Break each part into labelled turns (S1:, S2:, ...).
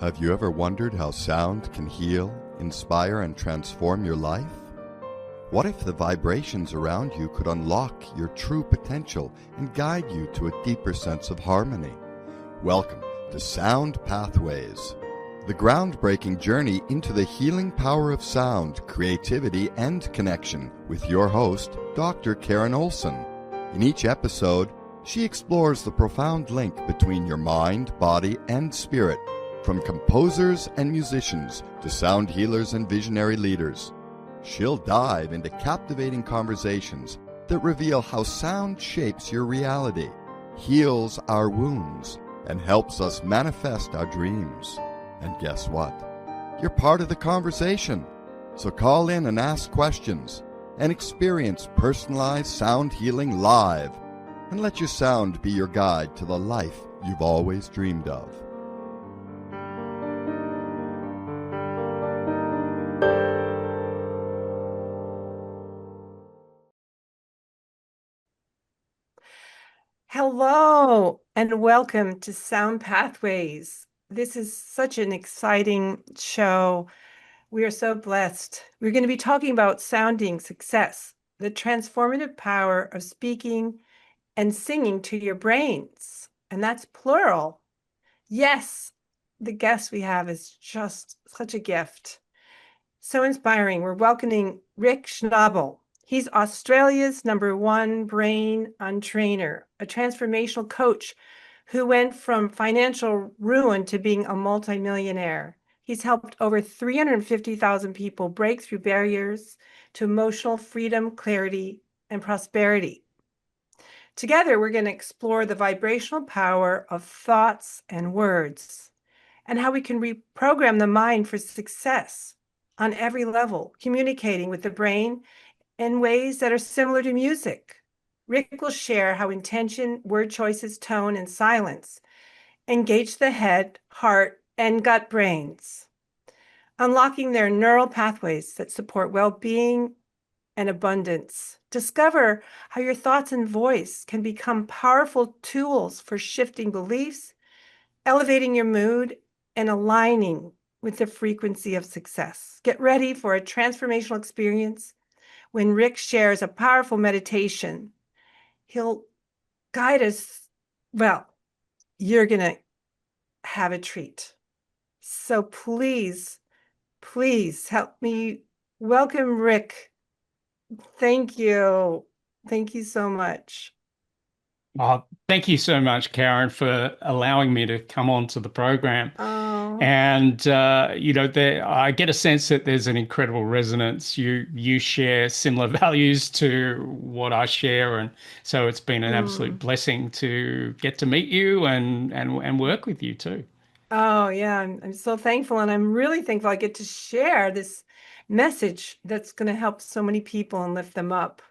S1: Have you ever wondered how sound can heal, inspire, and transform your life? What if the vibrations around you could unlock your true potential and guide you to a deeper sense of harmony? Welcome to Sound Pathways, the groundbreaking journey into the healing power of sound, creativity, and connection with your host, Dr. Karen Olson. In each episode, she explores the profound link between your mind, body, and spirit, from composers and musicians to sound healers and visionary leaders. She'll dive into captivating conversations that reveal how sound shapes your reality, heals our wounds, and helps us manifest our dreams. And guess what? You're part of the conversation. So call in and ask questions and experience personalized sound healing live. And let your sound be your guide to the life you've always dreamed of.
S2: Hello and welcome to Sound Pathways. This is such an exciting show. We are so blessed. We're going to be talking about sounding success, the transformative power of speaking and singing to your brains. And that's plural. Yes, the guest we have is just such a gift. So inspiring. We're welcoming Rick Schnabel. He's Australia's #1 Brain Untrainer, a transformational coach who went from financial ruin to being a multimillionaire. He's helped over 350,000 people break through barriers to emotional freedom, clarity, and prosperity. Together, we're going to explore the vibrational power of thoughts and words and how we can reprogram the mind for success on every level, communicating with the brain in ways that are similar to music. Rick will share how intention, word choices, tone, and silence engage the head, heart, and gut brains, unlocking their neural pathways that support well-being and abundance. Discover how your thoughts and voice can become powerful tools for shifting beliefs, elevating your mood, and aligning with the frequency of success. Get ready for a transformational experience when Rick shares a powerful meditation. He'll guide us. Well, you're going to have a treat. So please help me welcome Rick. Thank you. Thank you so much.
S3: Thank you so much, Karen, for allowing me to come on to the program.
S2: Oh.
S3: And I get a sense that there's an incredible resonance. You share similar values to what I share, and so it's been an absolute blessing to get to meet you and work with you too.
S2: Oh yeah, I'm so thankful, and I'm really thankful I get to share this message that's going to help so many people and lift them up.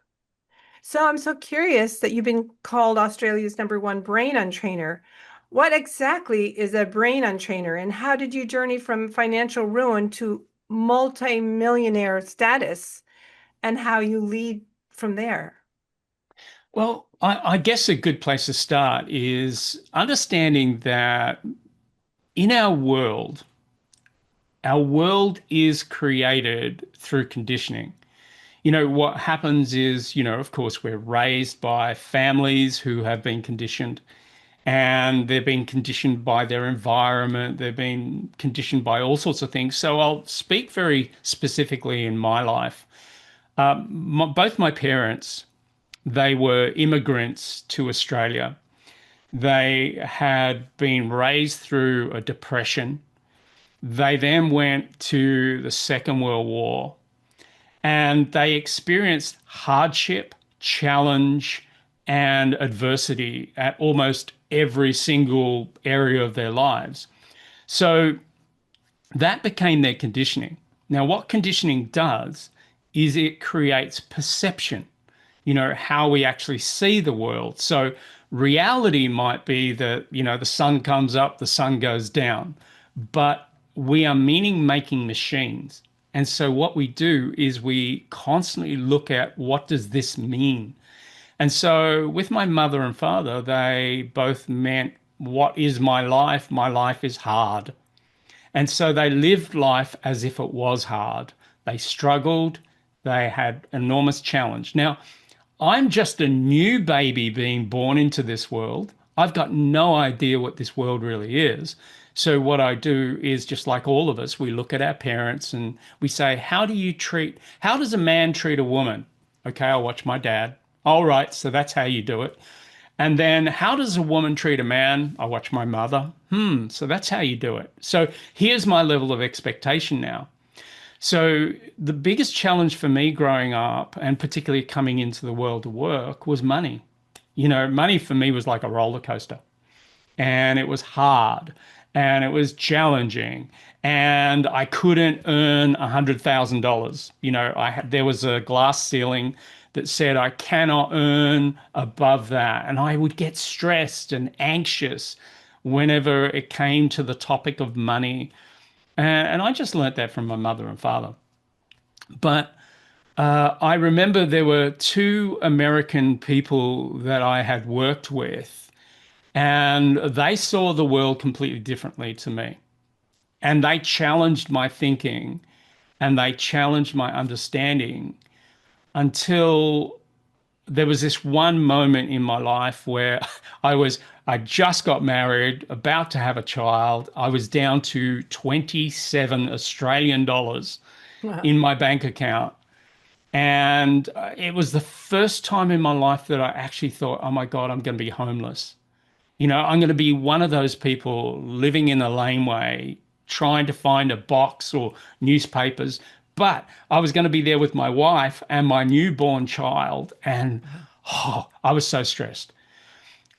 S2: So I'm so curious that you've been called Australia's #1 Brain Untrainer. What exactly is a Brain Untrainer, and how did you journey from financial ruin to multi-millionaire status, and how you lead from there?
S3: Well, I guess a good place to start is understanding that in our world is created through conditioning. What happens is, of course, we're raised by families who have been conditioned, and they've been conditioned by their environment. They've been conditioned by all sorts of things. So I'll speak very specifically in my life. Both my parents, they were immigrants to Australia. They had been raised through a depression. They then went to the Second World War, and they experienced hardship, challenge, and adversity at almost every single area of their lives. So that became their conditioning. Now, what conditioning does is it creates perception, how we actually see the world. So reality might be that, the sun comes up, the sun goes down, but we are meaning-making machines. And so what we do is we constantly look at, what does this mean? And so with my mother and father, they both meant, what is my life? My life is hard. And so they lived life as if it was hard. They struggled. They had enormous challenge. Now, I'm just a new baby being born into this world. I've got no idea what this world really is. So what I do is, just like all of us, we look at our parents and we say, how does a man treat a woman? Okay, I'll watch my dad. All right, so that's how you do it. And then how does a woman treat a man? I watch my mother. So that's how you do it. So here's my level of expectation now. So the biggest challenge for me growing up, and particularly coming into the world of work, was money. Money for me was like a roller coaster, and it was hard and it was challenging, and I couldn't earn $100,000. There was a glass ceiling that said I cannot earn above that, and I would get stressed and anxious whenever it came to the topic of money. And I just learnt that from my mother and father. But I remember there were two American people that I had worked with, and they saw the world completely differently to me. And they challenged my thinking and they challenged my understanding until there was this one moment in my life where I just got married, about to have a child. I was down to 27 Australian dollars
S2: Wow.
S3: in my bank account. And it was the first time in my life that I actually thought, oh my God, I'm going to be homeless. I'm going to be one of those people living in a laneway, trying to find a box or newspapers. But I was going to be there with my wife and my newborn child. And I was so stressed.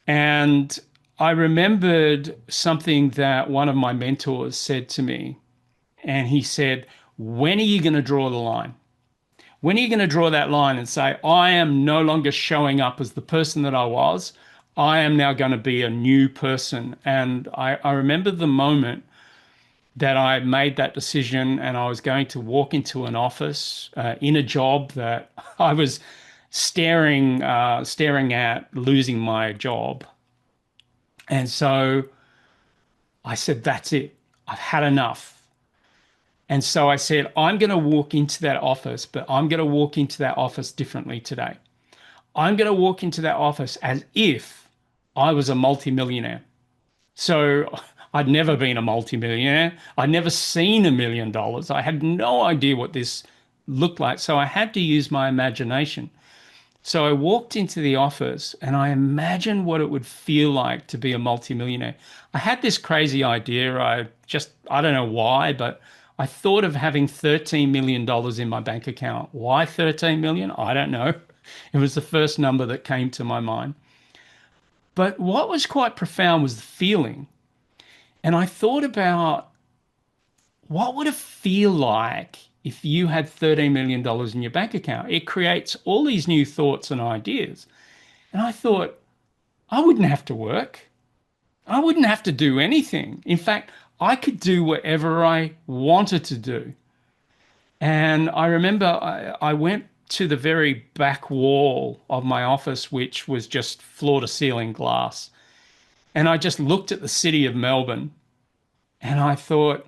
S3: And I remembered something that one of my mentors said to me. And he said, when are you going to draw the line? When are you going to draw that line and say, I am no longer showing up as the person that I was. I am now going to be a new person. And I remember the moment that I made that decision, and I was going to walk into an office in a job that I was staring at losing my job. And so I said, that's it. I've had enough. And so I said, I'm going to walk into that office, but I'm going to walk into that office differently today. I'm going to walk into that office as if I was a multimillionaire. So I'd never been a multimillionaire. I'd never seen $1 million. I had no idea what this looked like. So I had to use my imagination. So I walked into the office and I imagined what it would feel like to be a multimillionaire. I had this crazy idea. I don't know why, but I thought of having $13 million in my bank account. Why 13 million? I don't know. It was the first number that came to my mind. But what was quite profound was the feeling. And I thought about, what would it feel like if you had $13 million in your bank account? It creates all these new thoughts and ideas. And I thought, I wouldn't have to work. I wouldn't have to do anything. In fact, I could do whatever I wanted to do. And I remember I went to the very back wall of my office, which was just floor to ceiling glass. And I just looked at the city of Melbourne and I thought,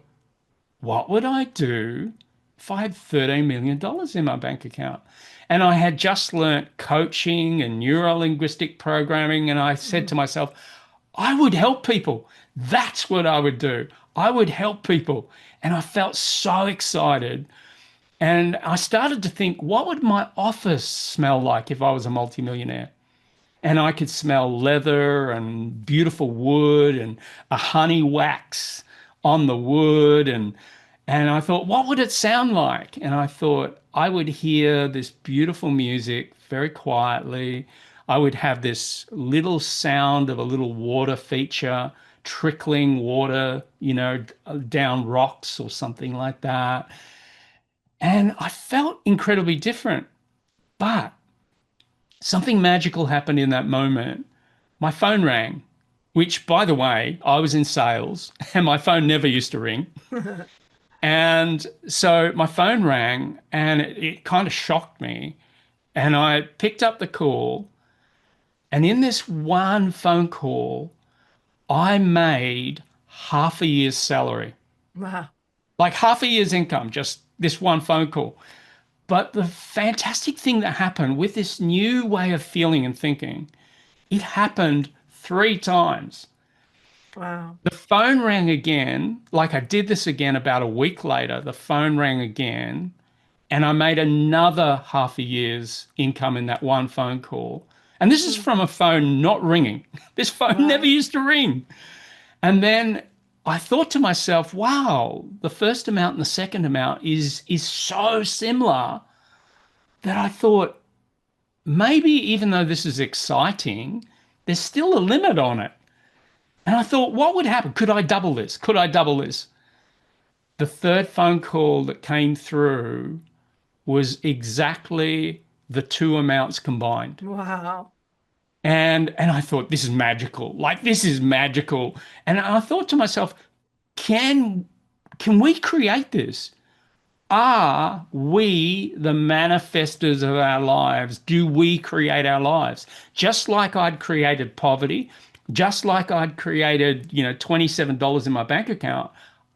S3: what would I do if I had $13 million in my bank account? And I had just learnt coaching and neuro-linguistic programming. And I said to myself, I would help people. That's what I would do. I would help people. And I felt so excited. And I started to think, what would my office smell like if I was a multimillionaire? And I could smell leather and beautiful wood and a honey wax on the wood. And I thought, what would it sound like? And I thought, I would hear this beautiful music very quietly. I would have this little sound of a little water feature, trickling water, down rocks or something like that. And I felt incredibly different. But something magical happened in that moment. My phone rang, which, by the way, I was in sales and my phone never used to ring. And so my phone rang and it kind of shocked me. And I picked up the call. And in this one phone call, I made half a year's salary.
S2: Wow.
S3: like half a year's income, just this one phone call. But the fantastic thing that happened with this new way of feeling and thinking, it happened 3 times.
S2: Wow.
S3: The phone rang again, like I did this again about a week later. The phone rang again, and I made another half a year's income in that one phone call. And this is
S2: Mm.
S3: from a phone not ringing. This phone never
S2: Wow.
S3: used to ring. And then I thought to myself, wow, the first amount and the second amount is so similar that I thought maybe even though this is exciting, there's still a limit on it. And I thought, what would happen? Could I double this? Could I double this? The third phone call that came through was exactly the two amounts combined.
S2: Wow.
S3: And I thought, this is magical. Like this is magical. And I thought to myself, can can we create this? Are we the manifestors of our lives? Do we create our lives? Just like I'd created poverty, just like I'd created, $27 in my bank account,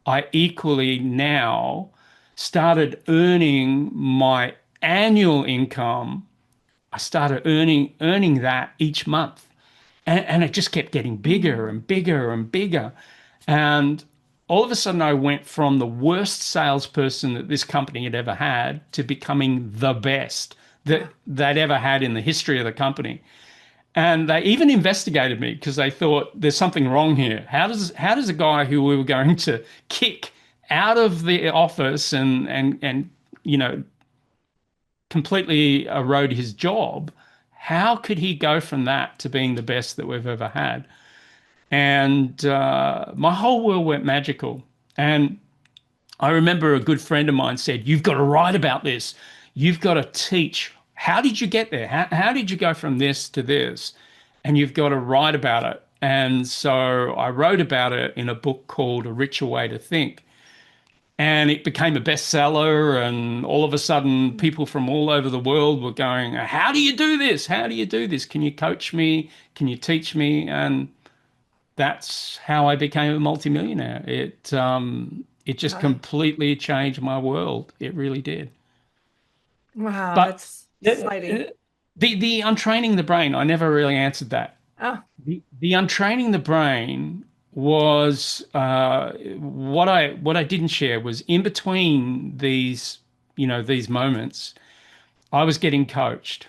S3: I equally now started earning my annual income. I started earning that each month. And it just kept getting bigger
S2: Mm.
S3: and bigger and bigger. And all of a sudden, I went from the worst salesperson that this company had ever had to becoming the best that
S2: Wow.
S3: they'd ever had in the history of the company. And they even investigated me because they thought there's something wrong here. How does a guy who we were going to kick out of the office and you know completely erode his job, how could he go from that to being the best that we've ever had? And my whole world went magical. And I remember a good friend of mine said, "You've got to write about this. You've got to teach. How did you get there? How did you go from this to this? And you've got to write about it." And so I wrote about it in a book called A Richer Way to Think. And it became a bestseller. And all of a sudden,
S2: Mm.
S3: people from all over the world were going, "How do you do this? How do you do this? Can you coach me? Can you teach me?" And that's how I became a multimillionaire. It just
S2: Wow.
S3: completely changed my world. It really did.
S2: Wow.
S3: But
S2: That's
S3: the
S2: exciting.
S3: the untraining the brain, I never really answered that.
S2: Oh,
S3: The untraining the brain was what I didn't share was in between these moments, I was getting coached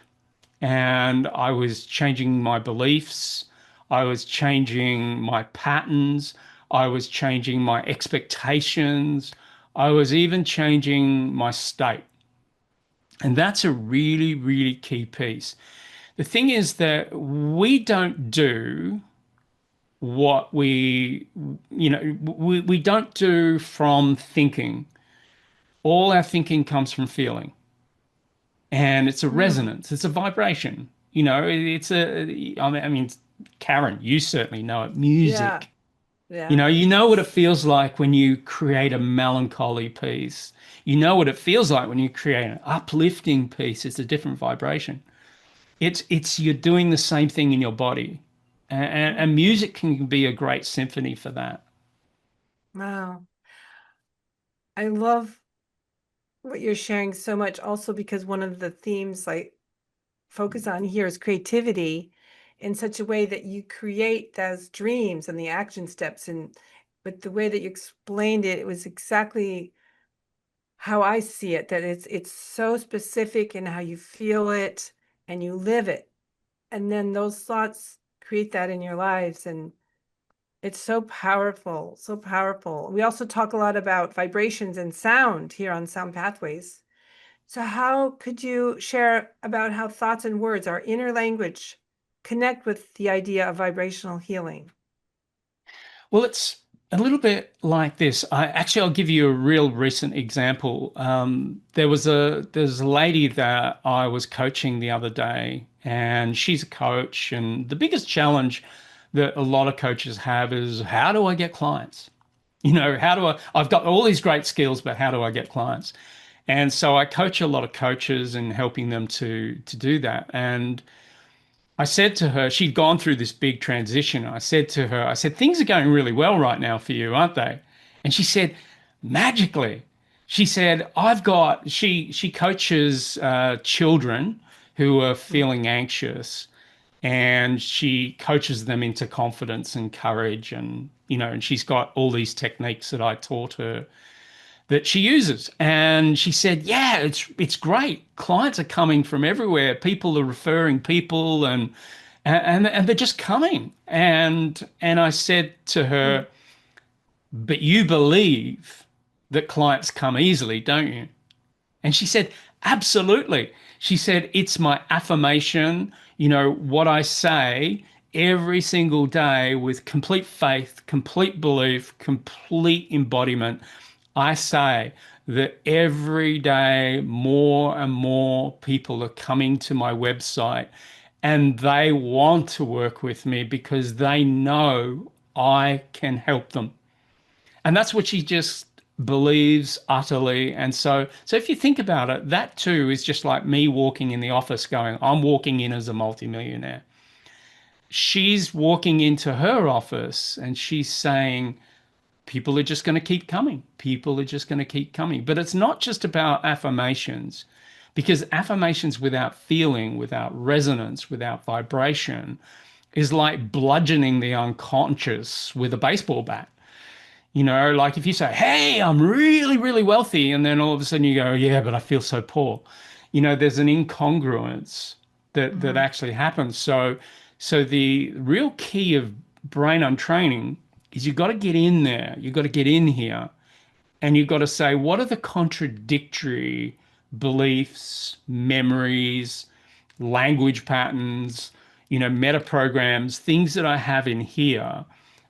S3: and I was changing my beliefs. I was changing my patterns. I was changing my expectations. I was even changing my state. And that's a really, really key piece. The thing is that we don't do what we don't do from thinking. All our thinking comes from feeling. And it's a
S2: mm.
S3: resonance, it's a vibration. I mean, Karen, you certainly know it.
S2: Yeah.
S3: Music.
S2: Yeah.
S3: You know what it feels like when you create a melancholy piece. You know what it feels like when you create an uplifting piece. It's a different vibration. It's you're doing the same thing in your body, and music can be a great symphony for that.
S2: Wow. I love what you're sharing so much also because one of the themes I focus on here is creativity in such a way that you create those dreams and the action steps and but the way that you explained it, it was exactly how I see it, that it's so specific in how you feel it and you live it. And then those thoughts create that in your lives. And it's so powerful, so powerful. We also talk a lot about vibrations and sound here on Sound Pathways. So, how could you share about how thoughts and words, our inner language, connect with the idea of vibrational healing?
S3: Well, it's a little bit like this. I'll give you a real recent example. There's a lady that I was coaching the other day, and she's a coach. And the biggest challenge that a lot of coaches have is how do I get clients? How do I've got all these great skills, but how do I get clients? And so I coach a lot of coaches and helping them to do that. And I said to her, she'd gone through this big transition. I said to her, I said, things are going really well right now for you, aren't they? And she said, magically. She said, she coaches children who are feeling anxious, and she coaches them into confidence and courage, and she's got all these techniques that I taught her that she uses. And she said, yeah, it's great. Clients are coming from everywhere. People are referring people, and they're just coming. And I said to her, but you believe that clients come easily, don't you? And she said, absolutely. She said, it's my affirmation, what I say every single day with complete faith, complete belief, complete embodiment. I say that every day more and more people are coming to my website and they want to work with me because they know I can help them. And that's what she just believes utterly. And so if you think about it, that too is just like me walking in the office going, I'm walking in as a multimillionaire. She's walking into her office and she's saying, people are just going to keep coming. People are just going to keep coming. But it's not just about affirmations, because affirmations without feeling, without resonance, without vibration is like bludgeoning the unconscious with a baseball bat. Like if you say, hey, I'm really, really wealthy, and then all of a sudden you go, yeah, but I feel so poor. There's an incongruence that actually happens. So the real key of brain untraining is you've got to get in there. You've got to get in here and you've got to say, what are the contradictory beliefs, memories, language patterns, meta programs, things that I have in here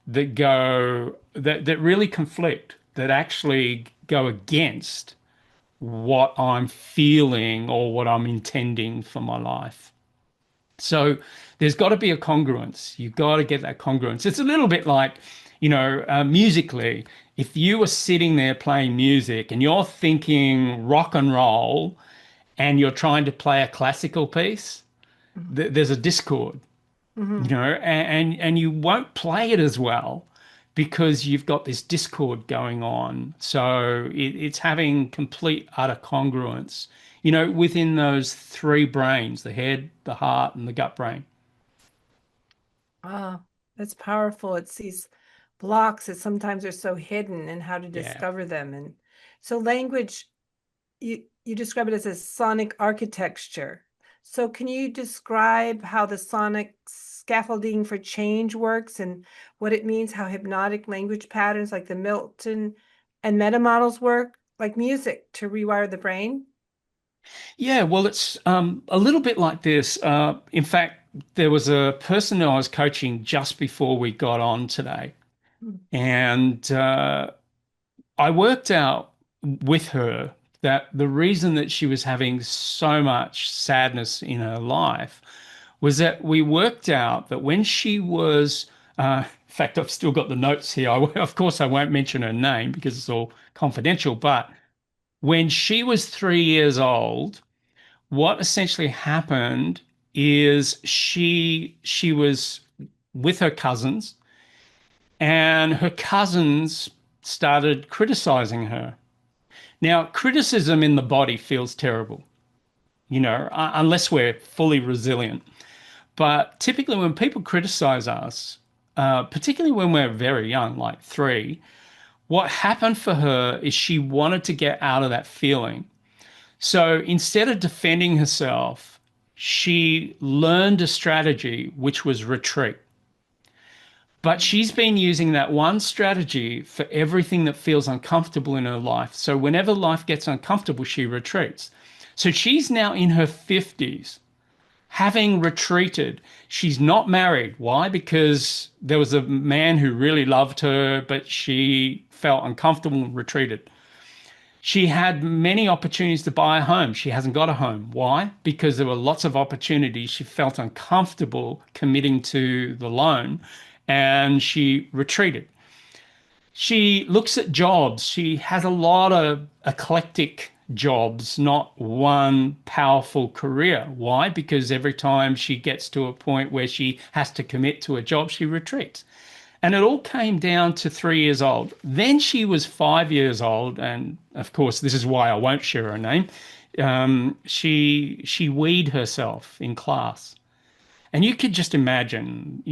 S3: that really conflict, that actually go against what I'm feeling or what I'm intending for my life. So there's got to be a congruence. You've got to get that congruence. It's a little bit like, musically, if you were sitting there playing music and you're thinking rock and roll and you're trying to play a classical piece, there's a discord, and you won't play it as well because you've got this discord going on. So it's having complete utter congruence, within those three brains, the head, the heart, and the gut brain.
S2: Ah, that's powerful. It's these blocks that sometimes are so hidden and how to
S3: Yeah.
S2: discover them. And so language, you describe it as a sonic architecture. So can you describe how the sonic scaffolding for change works and what it means, how hypnotic language patterns like the Milton and meta models work, like music, to rewire the brain?
S3: Yeah, well, it's a little bit like this. In fact, there was a person who I was coaching just before we got on today, and I worked out with her that the reason that she was having so much sadness in her life was that we worked out that when she was, in fact, I've still got the notes here. Of course, I won't mention her name because it's all confidential, but when she was 3 years old, what essentially happened is she was with her cousins, and her cousins started criticizing her. Now, criticism in the body feels terrible, unless we're fully resilient. But typically, when people criticize us, particularly when we're very young, like 3, what happened for her is she wanted to get out of that feeling. So instead of defending herself, she learned a strategy, which was retreat. But she's been using that one strategy for everything that feels uncomfortable in her life. So whenever life gets uncomfortable, she retreats. So she's now in her 50s, having retreated. She's not married. Why? Because there was a man who really loved her, but she felt uncomfortable and retreated. She had many opportunities to buy a home. She hasn't got a home. Why? Because there were lots of opportunities. She felt uncomfortable committing to the loan and she retreated. She looks at jobs. She has a lot of eclectic jobs, not one powerful career. Why? Because every time she gets to a point where she has to commit to a job, she retreats. And it all came down to 3 years old. Then she was 5 years old, and of course, this is why I won't share her name. She weed herself in class, and you could just imagine,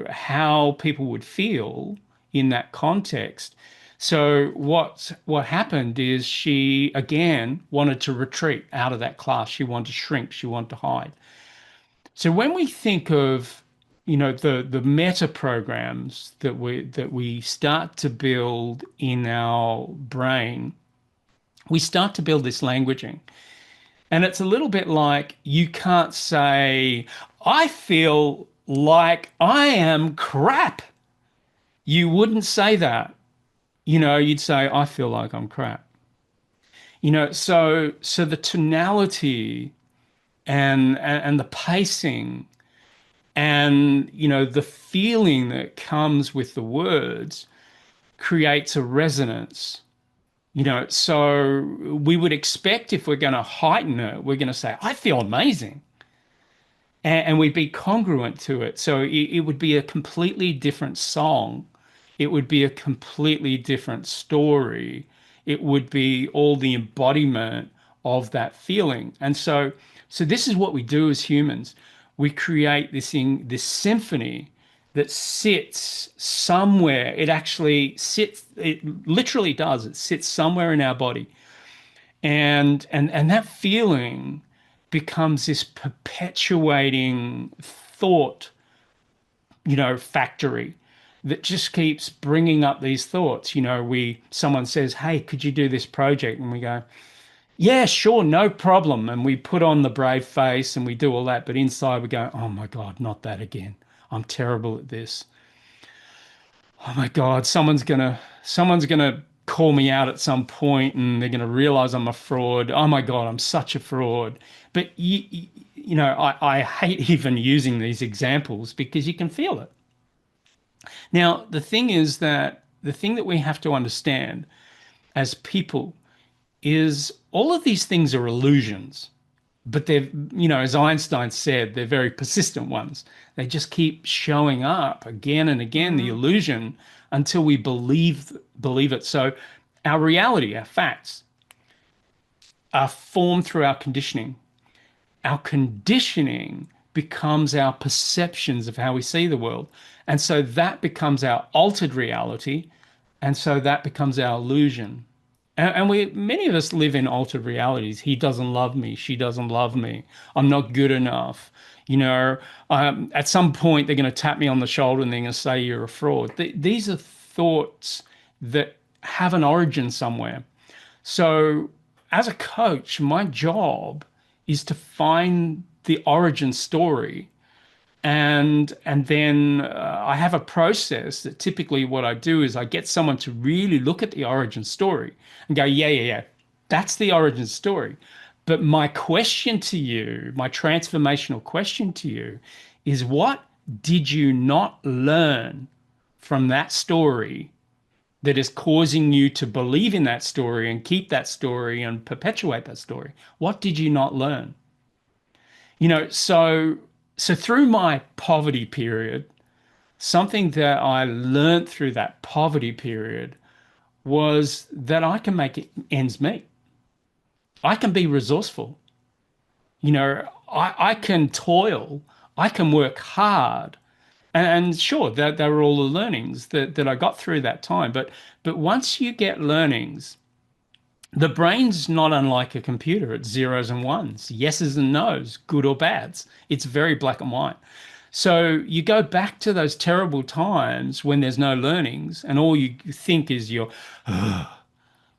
S3: how people would feel in that context. So what happened is she again wanted to retreat out of that class. She wanted to shrink. She wanted to hide. So when we think of, the meta programs that we start to build in our brain, we start to build this languaging. And it's a little bit like you can't say, I feel like I am crap. You wouldn't say that. You'd say, I feel like I'm crap. So the tonality and the pacing and the feeling that comes with the words creates a resonance. So we would expect, if we're going to heighten it, we're going to say, I feel amazing. And we'd be congruent to it. So it would be a completely different song. It would be a completely different story. It would be all the embodiment of that feeling. And so this is what we do as humans. We create this symphony that sits somewhere. It actually sits, it literally does. It sits somewhere in our body. And that feeling becomes this perpetuating thought, factory that just keeps bringing up these thoughts. Someone says, "Hey, could you do this project?" And we go, "Yeah, sure, no problem." And we put on the brave face and we do all that, but inside we go, "Oh my God, not that again. I'm terrible at this. Oh my God, someone's gonna call me out at some point and they're gonna realize I'm a fraud. Oh my God, I'm such a fraud." But I hate even using these examples because you can feel it. Now, the thing that we have to understand as people is all of these things are illusions, but they're, as Einstein said, they're very persistent ones. They just keep showing up again and again, the illusion, until we believe it. So our reality, our facts, are formed through our conditioning. Our conditioning becomes our perceptions of how we see the world. And so that becomes our altered reality. And so that becomes our illusion. And many of us live in altered realities. He doesn't love me. She doesn't love me. I'm not good enough. At some point, they're going to tap me on the shoulder and they're going to say you're a fraud. These are thoughts that have an origin somewhere. So as a coach, my job is to find the origin story. And then I have a process that typically what I do is I get someone to really look at the origin story and go, yeah, that's the origin story. But my question to you, my transformational question to you is, what did you not learn from that story that is causing you to believe in that story and keep that story and perpetuate that story? What did you not learn? So through my poverty period, something that I learned through that poverty period was that I can make ends meet. I can be resourceful. I can toil. I can work hard. And sure, that were all the learnings that I got through that time. But once you get learnings, the brain's not unlike a computer. It's zeros and ones, yeses and nos, good or bads. It's very black and white. So you go back to those terrible times when there's no learnings and all you think is your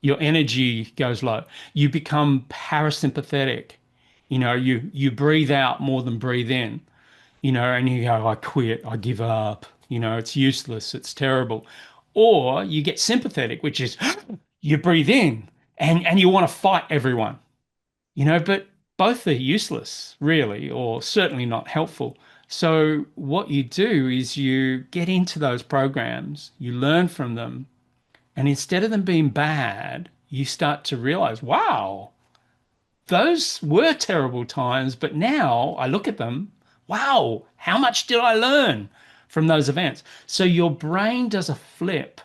S3: energy goes low. You become parasympathetic. You breathe out more than breathe in, and you go, I quit, I give up, it's useless, it's terrible. Or you get sympathetic, which is you breathe in and you want to fight everyone, but both are useless, really, or certainly not helpful. So what you do is you get into those programs, you learn from them, and instead of them being bad, you start to realize, wow, those were terrible times, but now I look at them, wow, how much did I learn? from those events. So your brain does a flip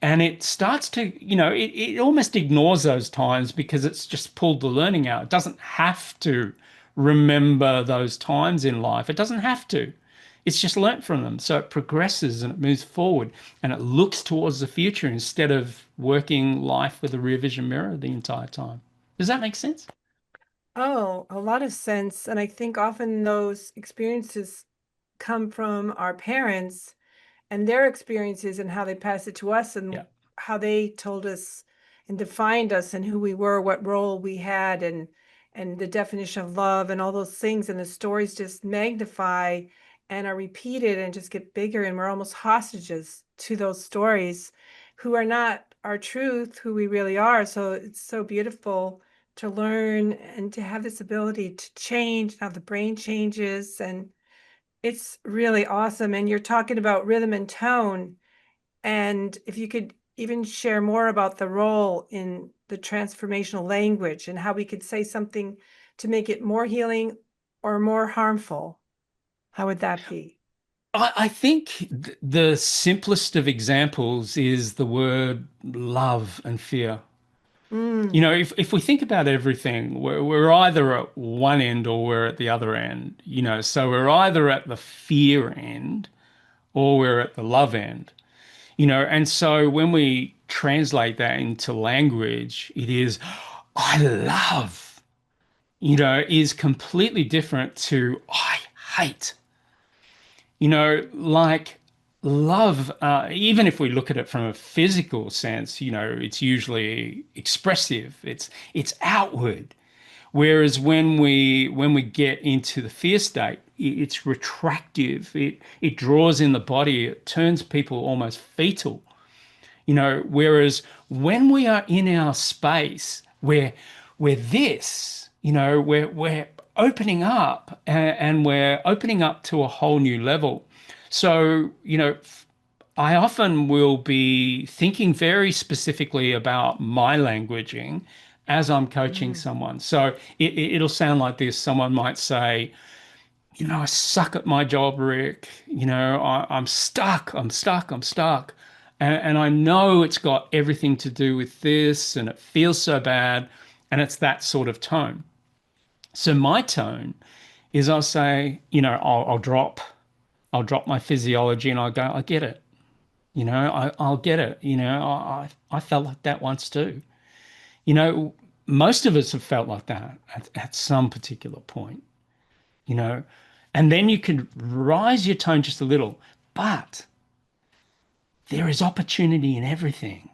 S3: and it starts to, it almost ignores those times because it's just pulled the learning out. It doesn't have to remember those times in life. It doesn't have to. It's just learnt from them. So it progresses and it moves forward and it looks towards the future instead of working life with a rear vision mirror the entire time. Does that make sense?
S2: Oh, a lot of sense. And I think often those experiences come from our parents and their experiences and how they pass it to us and
S3: Yeah.
S2: how they told us and defined us and who we were, what role we had, and the definition of love and all those things. And the stories just magnify and are repeated and just get bigger. And we're almost hostages to those stories who are not our truth, who we really are. So it's so beautiful to learn and to have this ability to change how the brain changes. And it's really awesome. And you're talking about rhythm and tone. And if you could even share more about the role in the transformational language and how we could say something to make it more healing or more harmful, how would that be?
S3: I think the simplest of examples is the word love and fear.
S2: Mm,
S3: If we think about everything, we're either at one end or we're at the other end, so we're either at the fear end or we're at the love end, and so when we translate that into language, it is, I love, is completely different to I hate. Like love, even if we look at it from a physical sense, it's usually expressive, it's outward. Whereas when we get into the fear state, it's retractive. It draws in the body. It turns people almost fetal. Whereas when we are in our space where we're this, we're opening up and we're opening up to a whole new level. So, I often will be thinking very specifically about my languaging as I'm coaching
S2: mm,
S3: someone. So it'll sound like this. Someone might say, I suck at my job, Rick. I'm stuck. I'm stuck. I'm stuck. And I know it's got everything to do with this and it feels so bad. And it's that sort of tone. So my tone is I'll say, I'll drop my physiology and I'll go, I get it. I'll get it. I felt like that once too. You know, most of us have felt like that at some particular point, you know, and then you can rise your tone just a little, but there is opportunity in everything,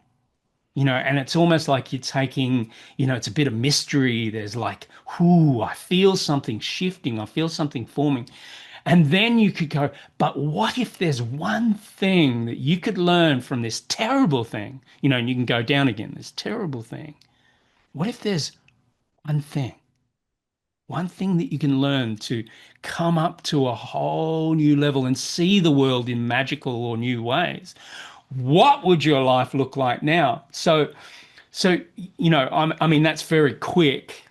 S3: and it's almost like you're taking, it's a bit of mystery. There's like, whoo, I feel something shifting. I feel something forming. And then you could go, but what if there's one thing that you could learn from this terrible thing, and you can go down again, this terrible thing. What if there's one thing? One thing that you can learn to come up to a whole new level and see the world in magical or new ways. What would your life look like now? So I mean, that's very quick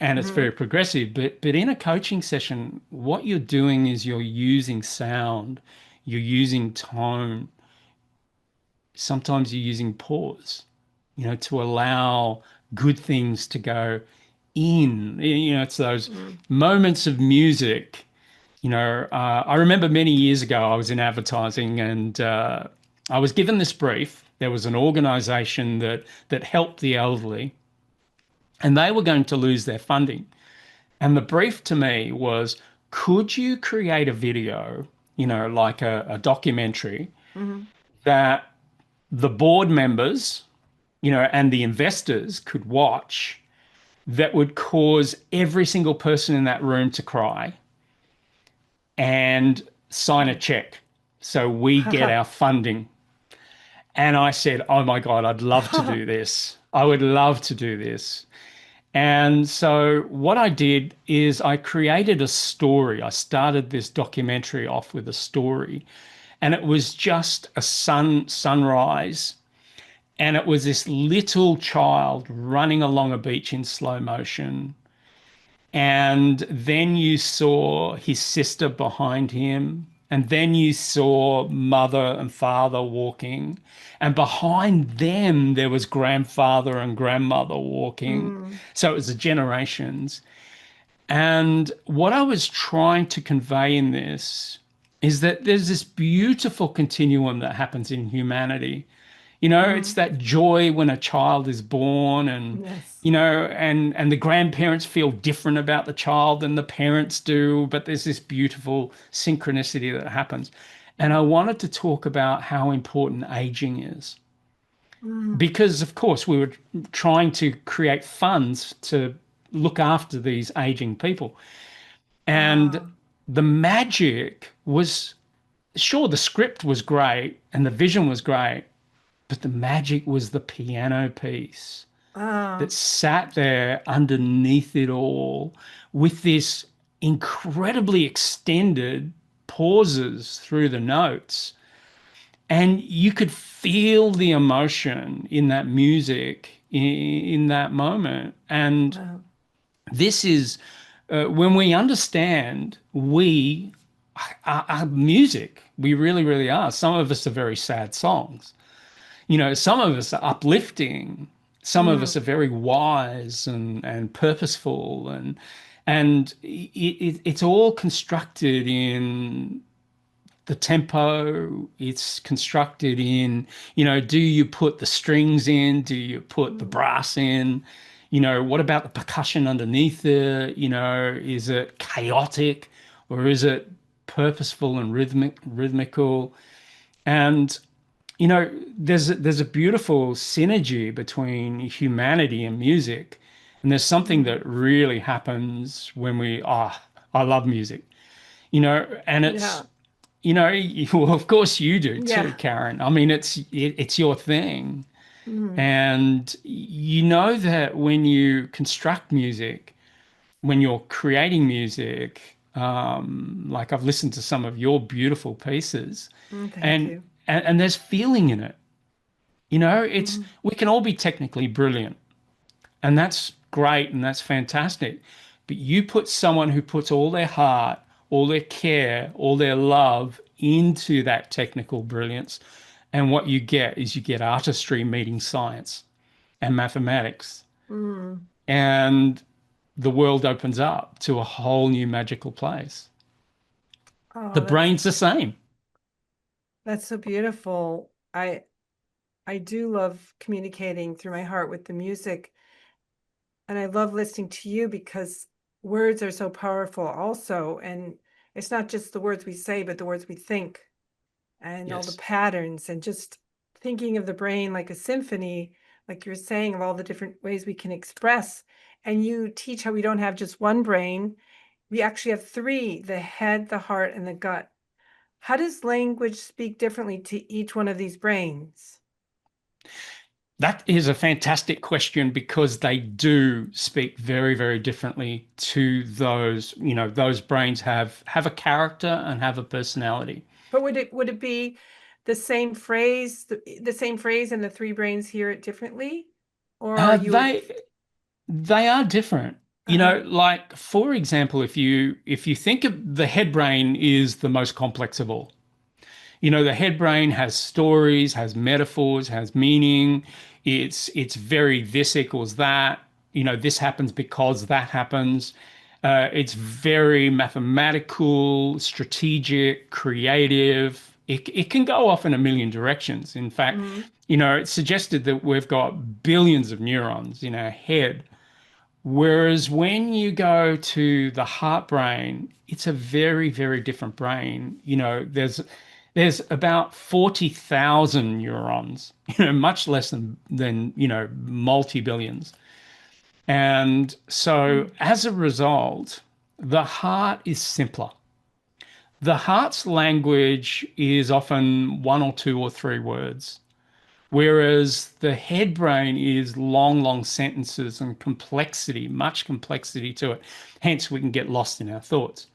S3: and it's
S2: mhm,
S3: very progressive. But in a coaching session, what you're doing is you're using sound, you're using tone. Sometimes you're using pause, to allow good things to go in. It's those
S2: mm.
S3: moments of music. I remember many years ago I was in advertising and I was given this brief. There was an organization that helped the elderly, and they were going to lose their funding. And the brief to me was, could you create a video, like a documentary
S2: Mhm.
S3: that the board members, and the investors could watch that would cause every single person in that room to cry and sign a check so we get our funding. And I said, oh my God, I'd love to do this. I would love to do this. And so what I did is I created a story. I started this documentary off with a story, and it was just a sunrise. And it was this little child running along a beach in slow motion. And then you saw his sister behind him. And then you saw mother and father walking, and behind them there was grandfather and grandmother walking.
S2: Mm.
S3: So it was the generations. And what I was trying to convey in this is that there's this beautiful continuum that happens in humanity. It's
S2: Mm.
S3: that joy when a child is born, and
S2: Yes.
S3: and the grandparents feel different about the child than the parents do, but there's this beautiful synchronicity that happens. And I wanted to talk about how important aging is.
S2: Mm.
S3: Because of course we were trying to create funds to look after these aging people. And
S2: Ah.
S3: the magic was, sure, the script was great and the vision was great, but the magic was the piano piece that
S2: Ah.
S3: sat there underneath it all with this incredibly extended pauses through the notes. And you could feel the emotion in that music in that moment. And
S2: Wow.
S3: this is when we understand we are music. We really, really are. Some of us are very sad songs. Some of us are uplifting. Some of us
S2: Mm.
S3: are very wise and purposeful, and it's all constructed in the tempo. It's constructed in, do you put the strings in? Do you put the
S2: Mm.
S3: brass in? What about the percussion underneath it? Is it chaotic or is it purposeful and rhythmical? And there's a beautiful synergy between humanity and music. And there's something
S2: Mm.
S3: that really happens when I love music, and
S2: Yeah.
S3: well, of course you do too,
S2: Yeah.
S3: Karen. I mean, it's your thing.
S2: Mm.
S3: And you know that when you construct music, when you're creating music, like I've listened to some of your beautiful pieces,
S2: Mm. Thank
S3: and
S2: you.
S3: and there's feeling in it. It's
S2: Mm.
S3: we can all be technically brilliant, and that's great and that's fantastic. But you put someone who puts all their heart, all their care, all their love into that technical brilliance, and what you get is you get artistry meeting science and mathematics,
S2: Mm.
S3: and the world opens up to a whole new magical place. The
S2: Oh,
S3: brain's the same.
S2: that's so beautiful. I do love communicating through my heart with the music, and I love listening to you because words are so powerful also, and it's not just the words we say, but the words we think and all the
S3: Yes.
S2: patterns and just thinking of the brain like a symphony, like you're saying, of all the different ways we can express. And you teach how we don't have just one brain. We actually have three: the head, the heart, and the gut. How does language speak differently to each one of these brains?
S3: That is a fantastic question because they do speak very, very differently to those, those brains have a character and have a personality.
S2: But would it be the same phrase, the same phrase, and the three brains hear it differently? Or are
S3: Uh,
S2: you
S3: they they are different.
S2: uh-huh.
S3: Like for example, if you think of the head brain is the most complex of all. The head brain has stories, has metaphors, has meaning. It's very this equals that. This happens because that happens. It's very mathematical, strategic, creative. It can go off in a million directions. In fact,
S2: Mm.
S3: it's suggested that we've got billions of neurons in our head. Whereas when you go to the heart brain, it's a very, very different brain. There's about 40,000 neurons, much less than multi-billions. And so
S2: Mm.
S3: as a result, the heart is simpler. The heart's language is often one or two or three words. Whereas the head brain is long, long sentences and complexity, much complexity to it. Hence, we can get lost in our thoughts.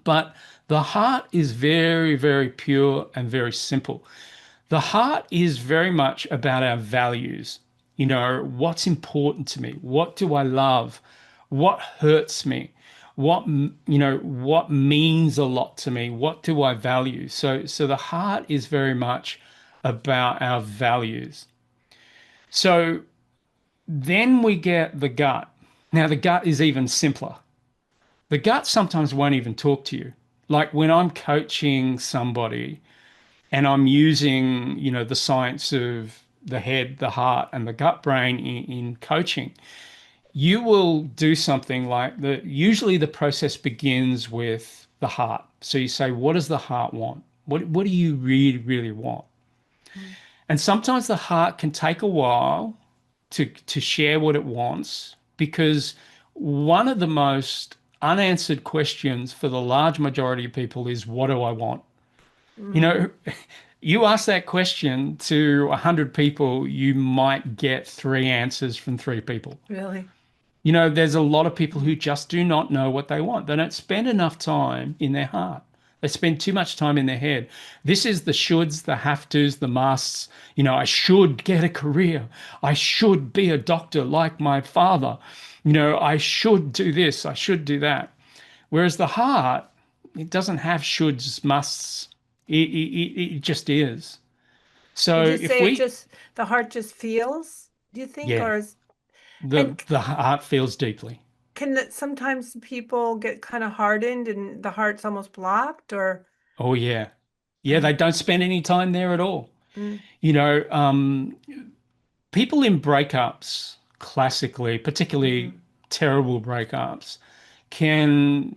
S3: But the heart is very, very pure and very simple. The heart is very much about our values. What's important to me? What do I love? What hurts me? what means a lot to me? What do I value? So the heart is very much about our values. So then we get the gut. Now the gut is even simpler. The gut sometimes won't even talk to you. Like when I'm coaching somebody and I'm using, the science of the head, the heart, and the gut brain in coaching, you will do something like the usually the process begins with the heart. So you say, what does the heart want? What do you really, really want?
S2: Mm.
S3: And sometimes the heart can take a while to share what it wants because one of the most unanswered questions for the large majority of people is, what do I want? You
S2: Mm.
S3: know, you ask that question to 100 people, you might get three answers from three people.
S2: Really?
S3: There's a lot of people who
S2: Mm.
S3: just do not know what they want. They don't spend enough time in their heart. They spend too much time in their head. This is the shoulds, the have tos, the musts. I should get a career. I should be a doctor like my father. I should do this. I should do that. Whereas the heart, it doesn't have shoulds, musts. It just is.
S2: Would
S3: So
S2: you
S3: if
S2: say
S3: we,
S2: the heart just feels, do you think,
S3: yeah,
S2: and
S3: the heart feels deeply.
S2: sometimes people get kind of hardened and the heart's almost blocked or,
S3: Oh yeah. Yeah,
S2: uh,
S3: they don't spend any time there at all.
S2: mm,
S3: You know, um, People in breakups, classically, particularly
S2: mhm,
S3: terrible breakups, can,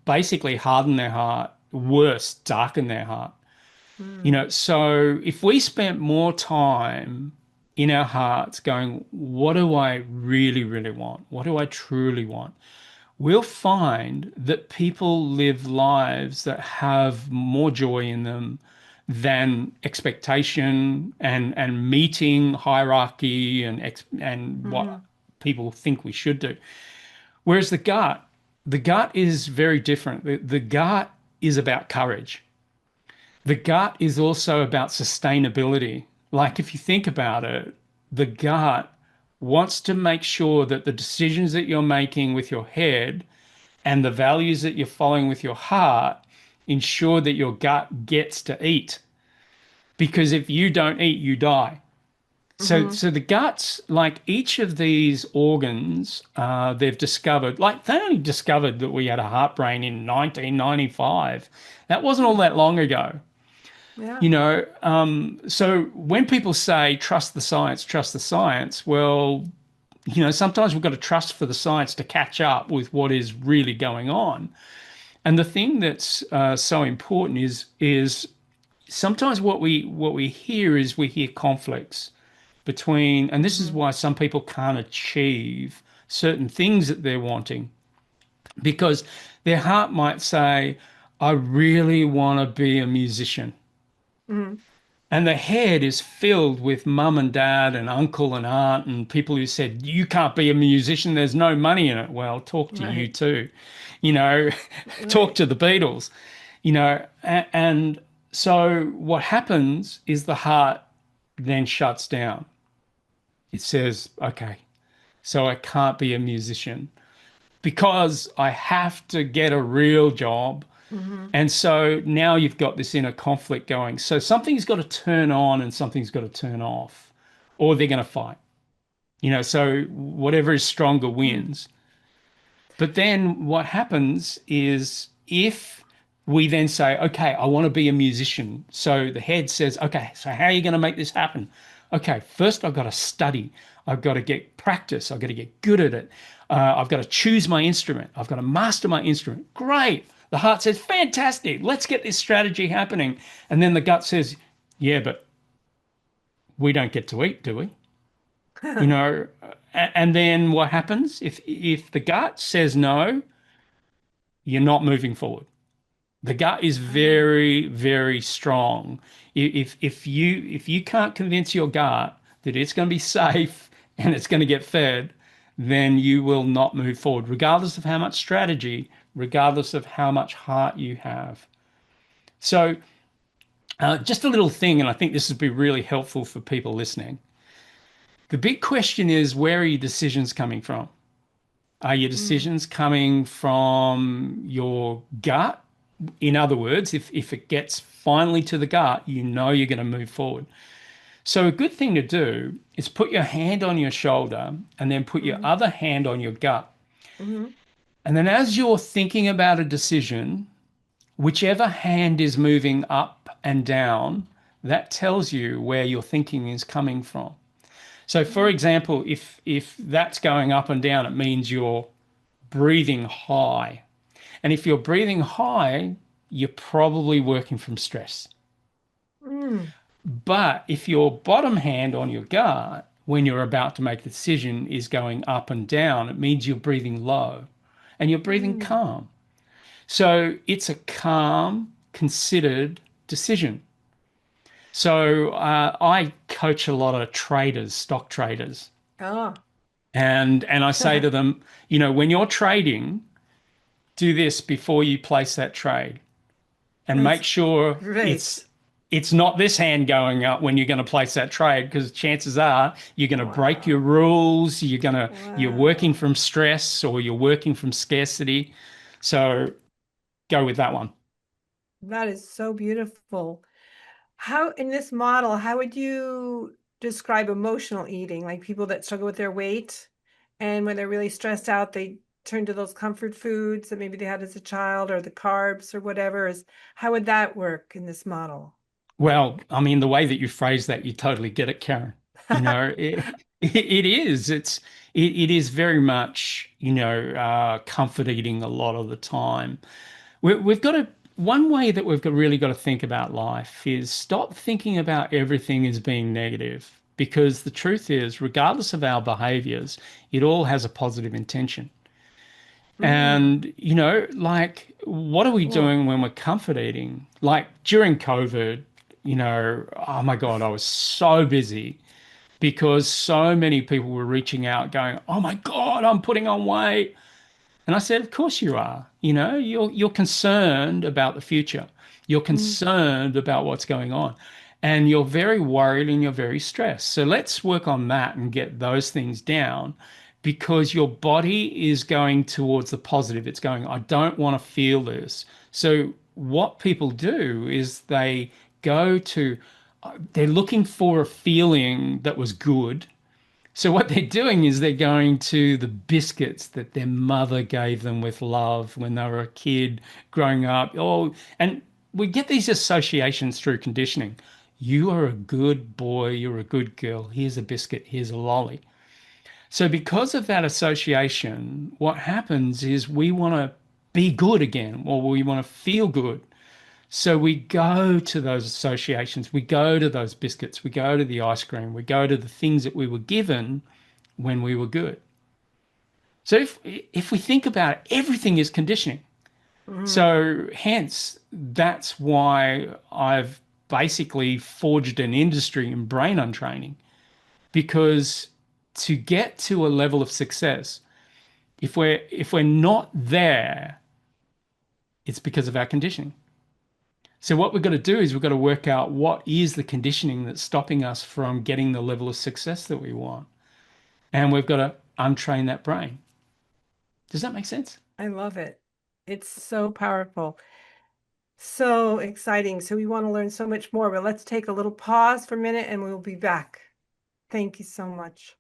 S3: basically harden their heart, worse, darken their heart.
S2: mm,
S3: So if we spent more time in our hearts going, what do I really, really want? What do I truly want? We'll find that people live lives that have more joy in them than expectation and meeting hierarchy and what
S2: mhm,
S3: people think we should do. Whereas the gut is very different. The gut is about courage. The gut is also about sustainability. Like if you think about it, the gut wants to make sure that the decisions that you're making with your head and the values that you're following with your heart ensure that your gut gets to eat. Because if you don't eat, you die. So,
S2: mhm,
S3: so the guts, like each of these organs, they've discovered, like they only discovered that we had a heart brain in 1995. That wasn't all
S2: mm,
S3: that long ago.
S2: yeah,
S3: So when people say trust the science, well, sometimes we've got to trust for the science to catch up with what is really going on. And the thing that's so important is sometimes what we hear is we hear conflicts between, and this is
S2: mhm,
S3: why some people can't achieve certain things that they're wanting because their heart might say, I really want to be a musician.
S2: mhm,
S3: And the head is filled with mum and dad and uncle and aunt and people who said, you can't be a musician, there's no money in it. Well, talk to you
S2: right,
S3: too. You know, talk
S2: right,
S3: to the Beatles, and so what happens is the heart then shuts down. It says, okay, so I can't be a musician because I have to get a real job.
S2: mhm,
S3: And so now you've got this inner conflict going. So something's got to turn on and something's got to turn off, or they're going to fight. So whatever is stronger
S2: mm,
S3: wins. But then what happens is if we then say, okay, I want to be a musician. So the head says, okay, so how are you going to make this happen? Okay, first I've got to study. I've got to get practice. I've got to get good at it. I've got to choose my instrument. I've got to master my instrument. Great. The heart says, fantastic. Let's get this strategy happening. And then the gut says, yeah, but we don't get to eat, do we? You know, and then what happens if the gut says no, you're not moving forward. The gut is
S2: ah,
S3: very, very strong. If you can't convince your gut that it's going to be safe and it's going to get fed, then you will not move forward, regardless of how much strategy, regardless of how much heart you have. So, just a little thing, and I think this would be really helpful for people listening. The big question is, where are your decisions coming from? Are your decisions coming from your gut? In other words, if it gets finally to the gut, you know you're going to move forward. So a good thing to do is put your hand on your shoulder and then put your other hand on your gut.
S2: Mm-hmm.
S3: And then as you're thinking about a decision, whichever hand is moving up and down, that tells you where your thinking is coming from. So for example, if that's going up and down, it means you're breathing high. And if you're breathing high, you're probably working from stress.
S2: Mm.
S3: But if your bottom hand on your gut, when you're about to make the decision, is going up and down, it means you're breathing low and you're breathing calm. So it's a calm, considered decision. So I coach a lot of traders, stock traders,
S2: Oh.
S3: and I say to them, you know, when you're trading, do this before you place that trade, and make sure
S2: Great.
S3: it's not this hand going up when you're going to place that trade, because chances are you're going to break your rules. You're working from stress or you're working from scarcity. So go with that one.
S2: That is so beautiful. How, in this model, how would you describe emotional eating? Like people that struggle with their weight, and when they're really stressed out, they turn to those comfort foods that maybe they had as a child, or the carbs or whatever. How would that work in this model?
S3: Well, I mean, the way that you phrase that, you totally get it, Karen. You know, it is. It is very much, you know, comfort eating a lot of the time. We've got to, one way that really got to think about life is stop thinking about everything as being negative, because the truth is, regardless of our behaviors, it all has a positive intention. And, you know, like, what are we doing when we're comfort eating? Like during COVID, you know, oh my God, I was so busy because so many people were reaching out going, oh my God, I'm putting on weight. And I said, of course you are. You know, you're concerned about the future. You're concerned about what's going on. And you're very worried and you're very stressed. So let's work on that and get those things down, because your body is going towards the positive. It's going, I don't want to feel this. So what people do is they're looking for a feeling that was good. So what they're doing is they're going to the biscuits that their mother gave them with love when they were a kid growing up. Oh, and we get these associations through conditioning. You are a good boy, you're a good girl. Here's a biscuit, here's a lolly. So because of that association, what happens is we want to be good again, or we want to feel good. So we go to those associations, we go to those biscuits, we go to the ice cream, we go to the things that we were given when we were good. So if we think about it, everything is conditioning. So hence, that's why I've basically forged an industry in brain untraining, because to get to a level of success, if we're not there, it's because of our conditioning. So what we've got to do is we've got to work out what is the conditioning that's stopping us from getting the level of success that we want. And we've got to untrain that brain. Does that make sense?
S2: I love it. It's so powerful. So exciting. So we want to learn so much more, but let's take a little pause for a minute and we'll be back. Thank you so much.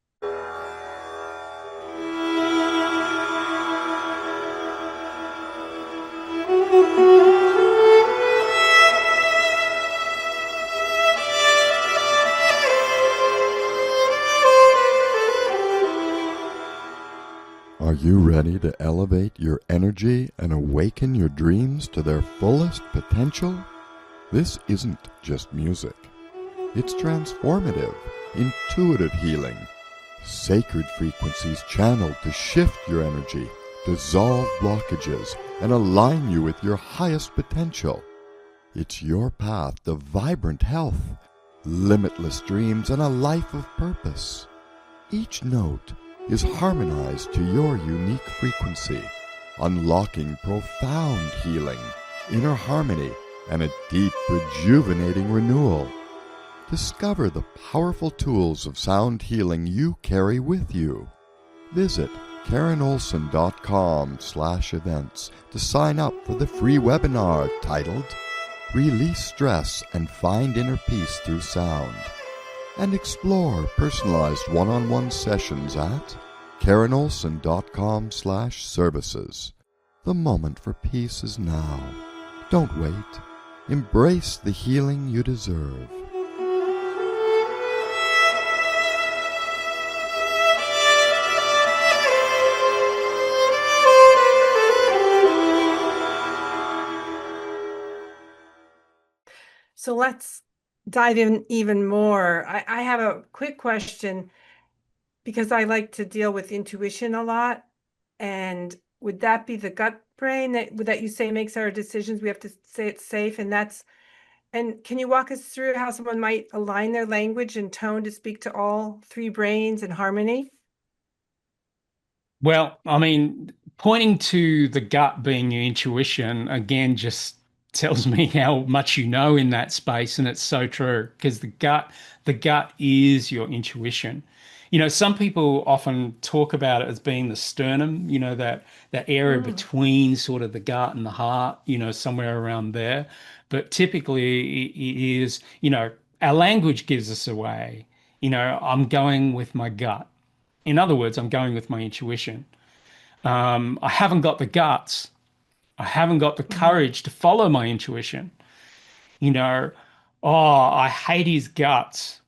S1: Are you ready to elevate your energy and awaken your dreams to their fullest potential? This isn't just music. It's transformative, intuitive healing. Sacred frequencies channeled to shift your energy, dissolve blockages, and align you with your highest potential. It's your path to vibrant health, limitless dreams, and a life of purpose. Each note is harmonized to your unique frequency, unlocking profound healing, inner harmony, and a deep, rejuvenating renewal. Discover the powerful tools of sound healing you carry with you. Visit KarenOlson.com/events to sign up for the free webinar titled Release Stress and Find Inner Peace Through Sound, and explore personalized one-on-one sessions at KarenOlson.com/services. The moment for peace is now. Don't wait. Embrace the healing you deserve.
S2: So let's dive in even more. I have a quick question because I like to deal with intuition a lot. And would that be the gut brain that you say makes our decisions? We have to say it's safe, and can you walk us through how someone might align their language and tone to speak to all three brains in harmony?
S3: Well, I mean, pointing to the gut being your intuition again just tells me how much you know in that space, and it's so true because the gut is your intuition. Some people often talk about it as being the sternum, that area
S2: Mm,
S3: between sort of the gut and the heart, somewhere around there. But typically it is, our language gives us away. I'm going with my gut. In other words, I'm going with my intuition. I haven't got the guts. I haven't got the
S2: mhm,
S3: courage to follow my intuition. You know, oh, I hate his guts.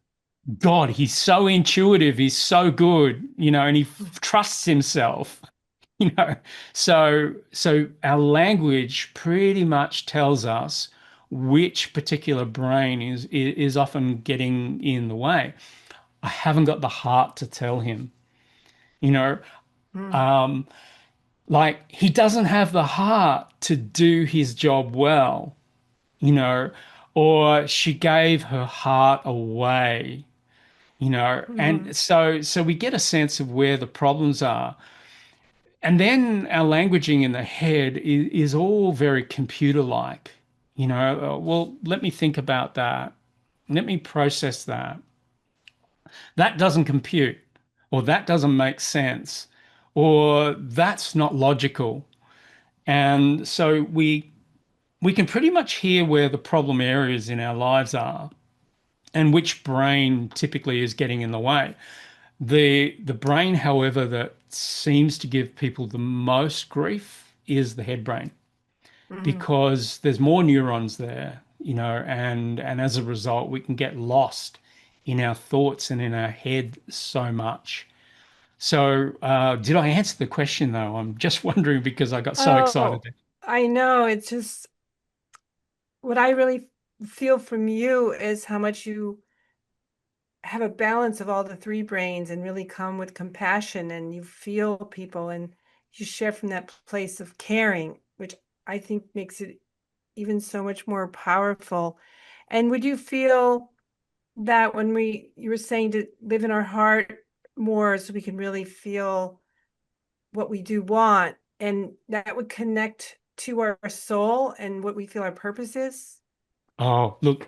S3: God, he's so intuitive. He's so good, and he trusts himself, you know. So our language pretty much tells us which particular brain is often getting in the way. I haven't got the heart to tell him, you know.
S2: mm,
S3: Um, Like he doesn't have the heart to do his job well, you know, or she gave her heart away,
S2: mhm,
S3: and so we get a sense of where the problems are. And then our languaging in the head is all very computer-like, well, let me think about that. Let me process that. That doesn't compute, or that doesn't make sense, or that's not logical. And so we can pretty much hear where the problem areas in our lives are and which brain typically is getting in the way. The brain, however, that seems to give people the most grief is the head brain
S2: mhm.
S3: because there's more neurons there, and as a result, we can get lost in our thoughts and in our head so much. So, did I answer the question though? I'm just wondering because I got so excited.
S2: Oh, I know. It's just what I really feel from you is how much you have a balance of all the three brains and really come with compassion and you feel people and you share from that place of caring, which I think makes it even so much more powerful. And would you feel that when you were saying to live in our heart more so we can really feel what we do want, and that would connect to our soul and what we feel our purpose is?
S3: Oh, look,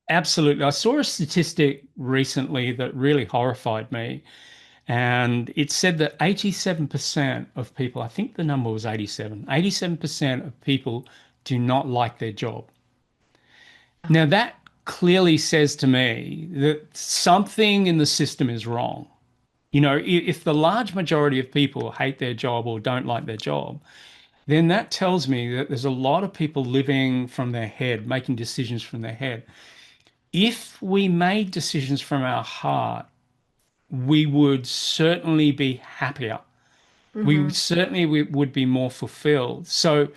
S3: absolutely. I saw a statistic recently that really horrified me, and it said that 87% of people, I think the number was 87, 87% of people do not like their job. Now, that clearly says to me that something in the system is wrong. If the large majority of people hate their job or don't like their job, then that tells me that there's a lot of people living from their head, making decisions from their head. If we made decisions from our heart, we would certainly be happier.
S2: Mm-hmm.
S3: We would be more fulfilled. So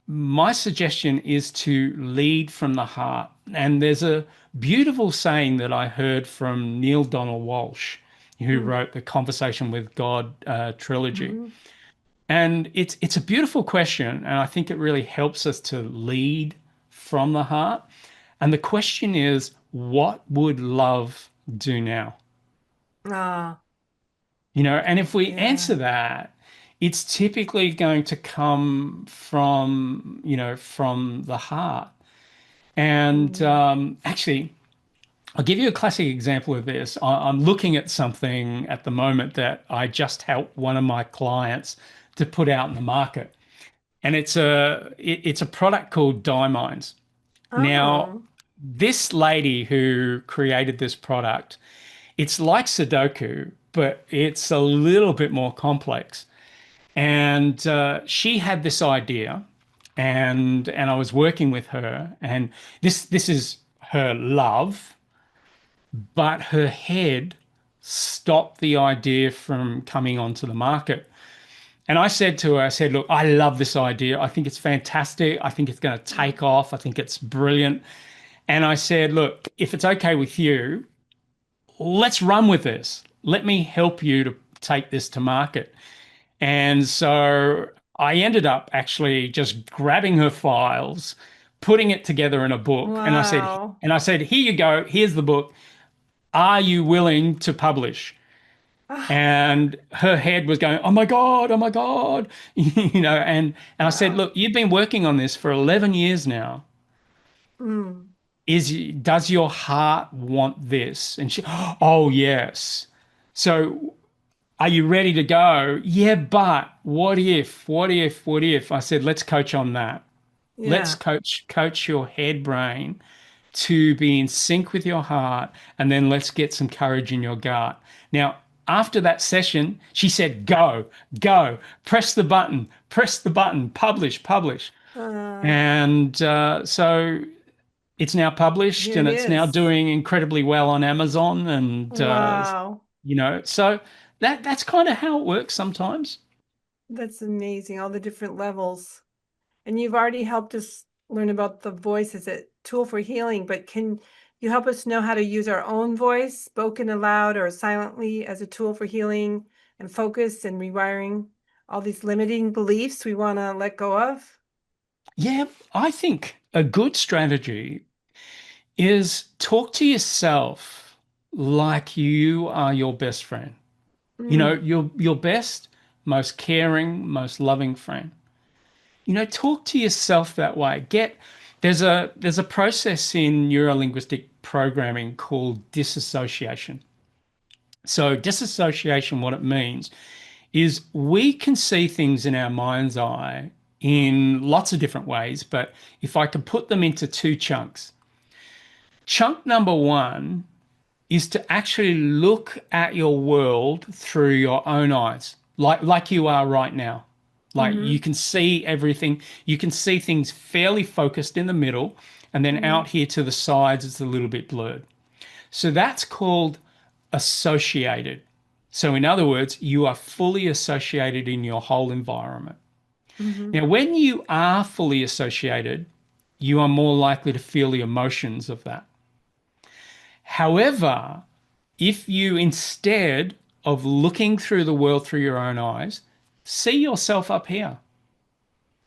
S3: my suggestion is to lead from the heart. And there's a beautiful saying that I heard from Neil Donald Walsh, who wrote the Conversation with God trilogy.
S2: Mm-hmm.
S3: And it's a beautiful question, and I think it really helps us to lead from the heart. And the question is, what would love do now?
S2: Ah,
S3: And if we answer
S2: yeah.
S3: that, it's typically going to come from the heart. And
S2: Mm.
S3: actually, I'll give you a classic example of this. I'm looking at something at the moment that I just helped one of my clients to put out in the market, and it's a product called Diamines. Now,
S2: Oh,
S3: this lady who created this product, it's like Sudoku, but it's a little bit more complex. And she had this idea, and I was working with her, and this is her love, but her head stopped the idea from coming onto the market. And I said to her, I said, look, I love this idea. I think it's fantastic. I think it's going to take off. I think it's brilliant. And I said, look, if it's okay with you, let's run with this. Let me help you to take this to market. And so I ended up actually just grabbing her files, putting it together in a book.
S2: wow.
S3: And I said, here you go. Here's the book. Are you willing to publish?
S2: Ah,
S3: And her head was going, oh my God, and I said,
S2: wow.
S3: look, you've been working on this for 11 years now.
S2: Mm,
S3: Does your heart want this? And she, oh yes. So are you ready to go? Yeah, but what if? I said, let's coach on that. Let's
S2: yeah.
S3: coach your head brain to be in sync with your heart, and then let's get some courage in your gut. Now, after that session, she said, go, press the button, publish, publish.
S2: Uh,
S3: And so it's now published
S2: Here
S3: and
S2: it
S3: it's now
S2: is.
S3: doing incredibly well on Amazon. And,
S2: Wow.
S3: so that's kind of how it works sometimes.
S2: That's amazing. All the different levels. And you've already helped us learn about the voice as a tool for healing, but can you help us know how to use our own voice, spoken aloud or silently, as a tool for healing and focus and rewiring all these limiting beliefs we want to let go of?
S3: Yeah, I think a good strategy is talk to yourself like you are your best friend.
S2: Mm,
S3: Your best, most caring, most loving friend. Talk to yourself that way. There's a process in neurolinguistic programming called disassociation. So disassociation, what it means is we can see things in our mind's eye in lots of different ways, but if I could put them into two chunks, chunk number one is to actually look at your world through your own eyes, like you are right now. Like you
S2: mm-hmm,
S3: can see everything, you can see things fairly focused in the middle, and then
S2: mm-hmm,
S3: out here to the sides, it's a little bit blurred. So that's called associated. So, in other words, you are fully associated in your whole environment.
S2: mm-hmm,
S3: Now, when you are fully associated, you are more likely to feel the emotions of that. However, if you instead of looking through the world through your own eyes, see yourself up here.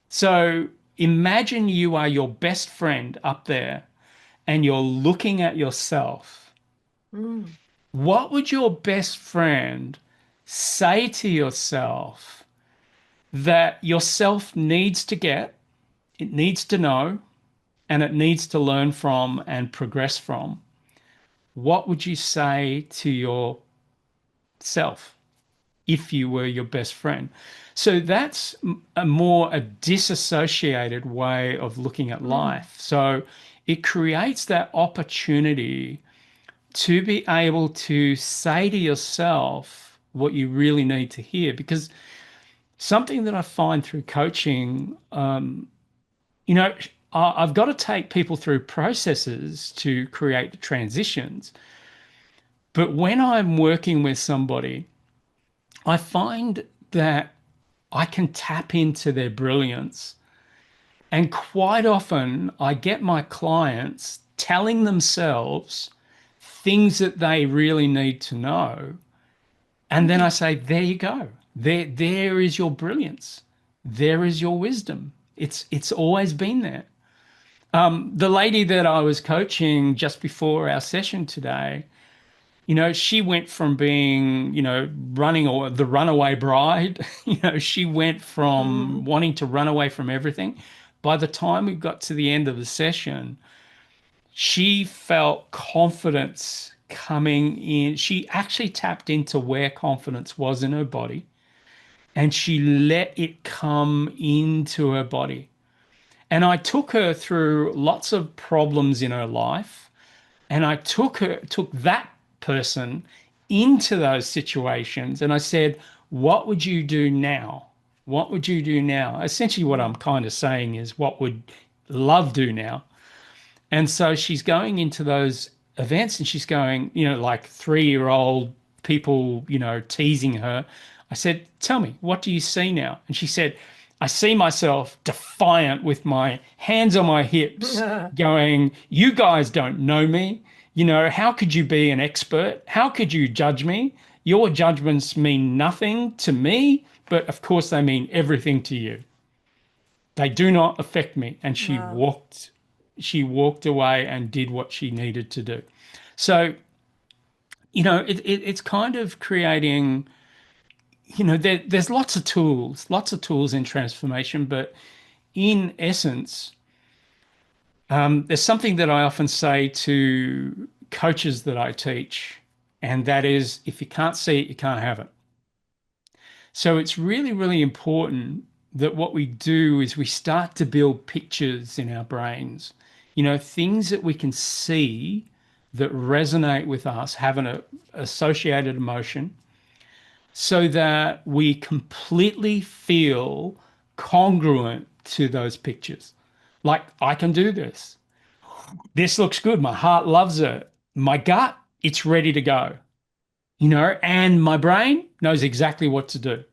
S3: So imagine you are your best friend up there and you're looking at yourself.
S2: mm,
S3: What would your best friend say to yourself that yourself needs to get, it needs to know, and it needs to learn from and progress from? What would you say to yourself if you were your best friend? So that's a disassociated way of looking at
S2: mm,
S3: life. So it creates that opportunity to be able to say to yourself what you really need to hear. Because something that I find through coaching, you know, I've got to take people through processes to create the transitions. But when I'm working with somebody, I find that I can tap into their brilliance. And quite often, I get my clients telling themselves things that they really need to know. And then I
S2: mm,
S3: say, there you go. There is your brilliance. There is your wisdom. It's always been there. The lady that I was coaching just before our session today, she went from being, running or the runaway bride, she went from
S2: mm,
S3: wanting to run away from everything. By the time we got to the end of the session, She felt confidence coming in. She actually tapped into where confidence was in her body and she let it come into her body. And I took her through lots of problems in her life, and I took that person into those situations, and I said, "What would you do now? What would you do now?" Essentially, what I'm kind of saying is, what would love do now? And so she's going into those events and she's going, like 3-year-old people, teasing her. I said, "Tell me, what do you see now?" And she said, "I see myself defiant with my hands on my hips, going, 'You guys don't know me. How could you be an expert? How could you judge me? Your judgments mean nothing to me, but of course they mean everything to you. They do not affect me.'" And
S2: Wow.
S3: she walked away and did what she needed to do. So, it's kind of creating, there's lots of tools in transformation, but in essence, there's something that I often say to coaches that I teach, and that is, if you can't see it, you can't have it. So it's really, really important that what we do is we start to build pictures in our brains, things that we can see that resonate with us, have an associated emotion, so that we completely feel congruent to those pictures. Like, I can do this. This looks good. My heart loves it. My gut, it's ready to go, and my brain knows exactly what to do.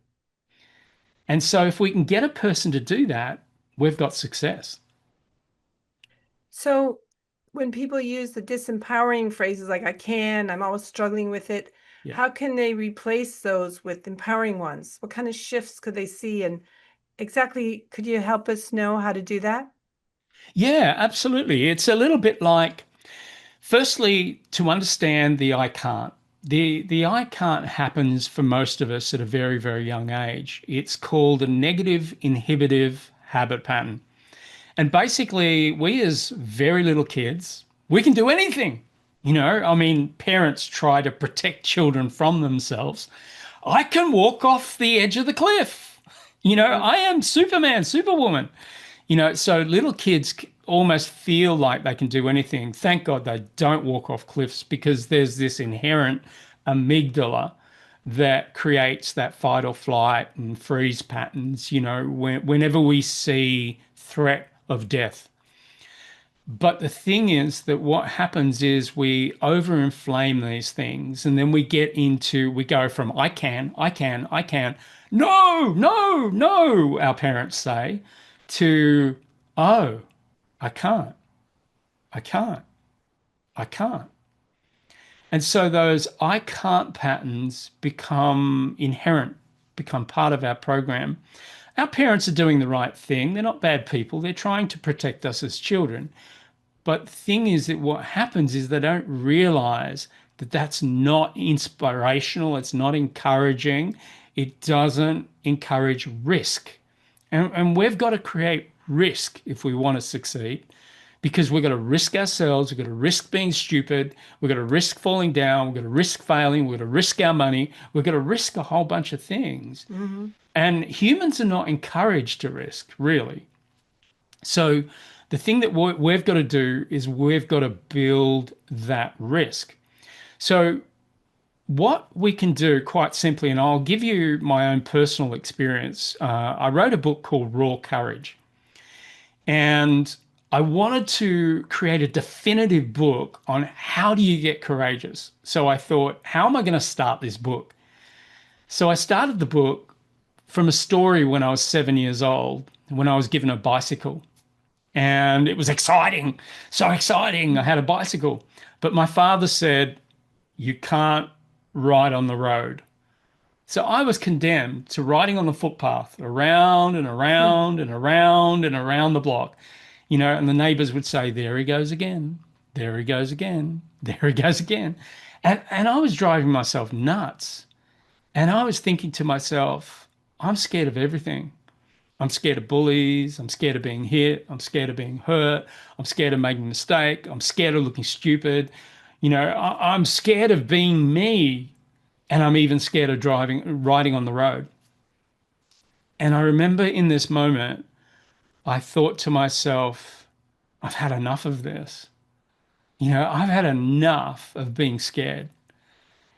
S3: And so if we can get a person to do that, we've got success.
S2: So when people use the disempowering phrases like "I can," "I'm always struggling with it,"
S3: Yeah.
S2: how can they replace those with empowering ones? What kind of shifts could they see? And exactly, could you help us know how to do that?
S3: Yeah, absolutely. It's a little bit like, firstly, to understand the I can't. The I can't happens for most of us at a very, very young age. It's called a negative inhibitive habit pattern. And basically, we as very little kids, we can do anything. I mean, parents try to protect children from themselves. I can walk off the edge of the cliff. I am Superman, Superwoman. So little kids almost feel like they can do anything. Thank God they don't walk off cliffs, because there's this inherent amygdala that creates that fight or flight and freeze patterns, whenever we see threat of death. But the thing is that what happens is we overinflame these things, and then we go from "I can, I can, I can, no, no, no," our parents say, to "Oh, I can't, I can't, I can't." And so those "I can't" patterns become inherent, become part of our program. Our parents are doing the right thing. They're not bad people. They're trying to protect us as children. But the thing is that what happens is they don't realize that that's not inspirational. It's not encouraging. It doesn't encourage risk. And we've got to create risk if we want to succeed, because we've got to risk ourselves. We've got to risk being stupid. We've got to risk falling down. We've got to risk failing. We've got to risk our money. We've got to risk a whole bunch of things.
S2: Mm-hmm.
S3: And humans are not encouraged to risk, really. So the thing that we've got to do is we've got to build that risk. So what we can do quite simply, and I'll give you my own personal experience. I wrote a book called Raw Courage, and I wanted to create a definitive book on how do you get courageous. So I thought, how am I going to start this book? So I started the book from a story when I was 7 years old, when I was given a bicycle. And it was exciting, so exciting. I had a bicycle. But my father said, "You can't ride on the road." So I was condemned to riding on the footpath around and around and around and around the block, and the neighbors would say, "There he goes again. There he goes again. There he goes again." And I was driving myself nuts. And I was thinking to myself, I'm scared of everything. I'm scared of bullies. I'm scared of being hit. I'm scared of being hurt. I'm scared of making a mistake. I'm scared of looking stupid. I'm scared of being me. And I'm even scared of riding on the road. And I remember in this moment, I thought to myself, I've had enough of this. I've had enough of being scared.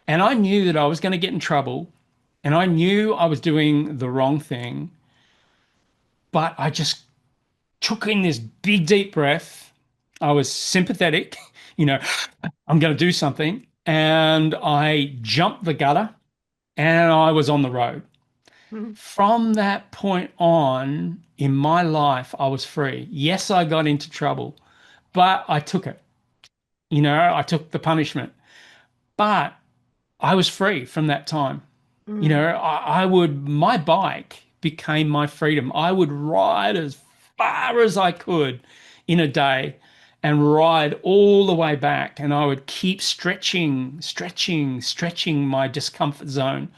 S3: And I knew that I was going to get in trouble and I knew I was doing the wrong thing, but I just took in this big, deep breath. I was sympathetic, you know, I'm going to do something. And I jumped the gutter and I was on the road.
S2: Mhm.
S3: From that point on in my life, I was free. Yes, I got into trouble, but I took it. I took the punishment, but I was free from that time.
S2: Mm.
S3: My bike became my freedom. I would ride as far as I could in a day and ride all the way back. And I would keep stretching my discomfort zone.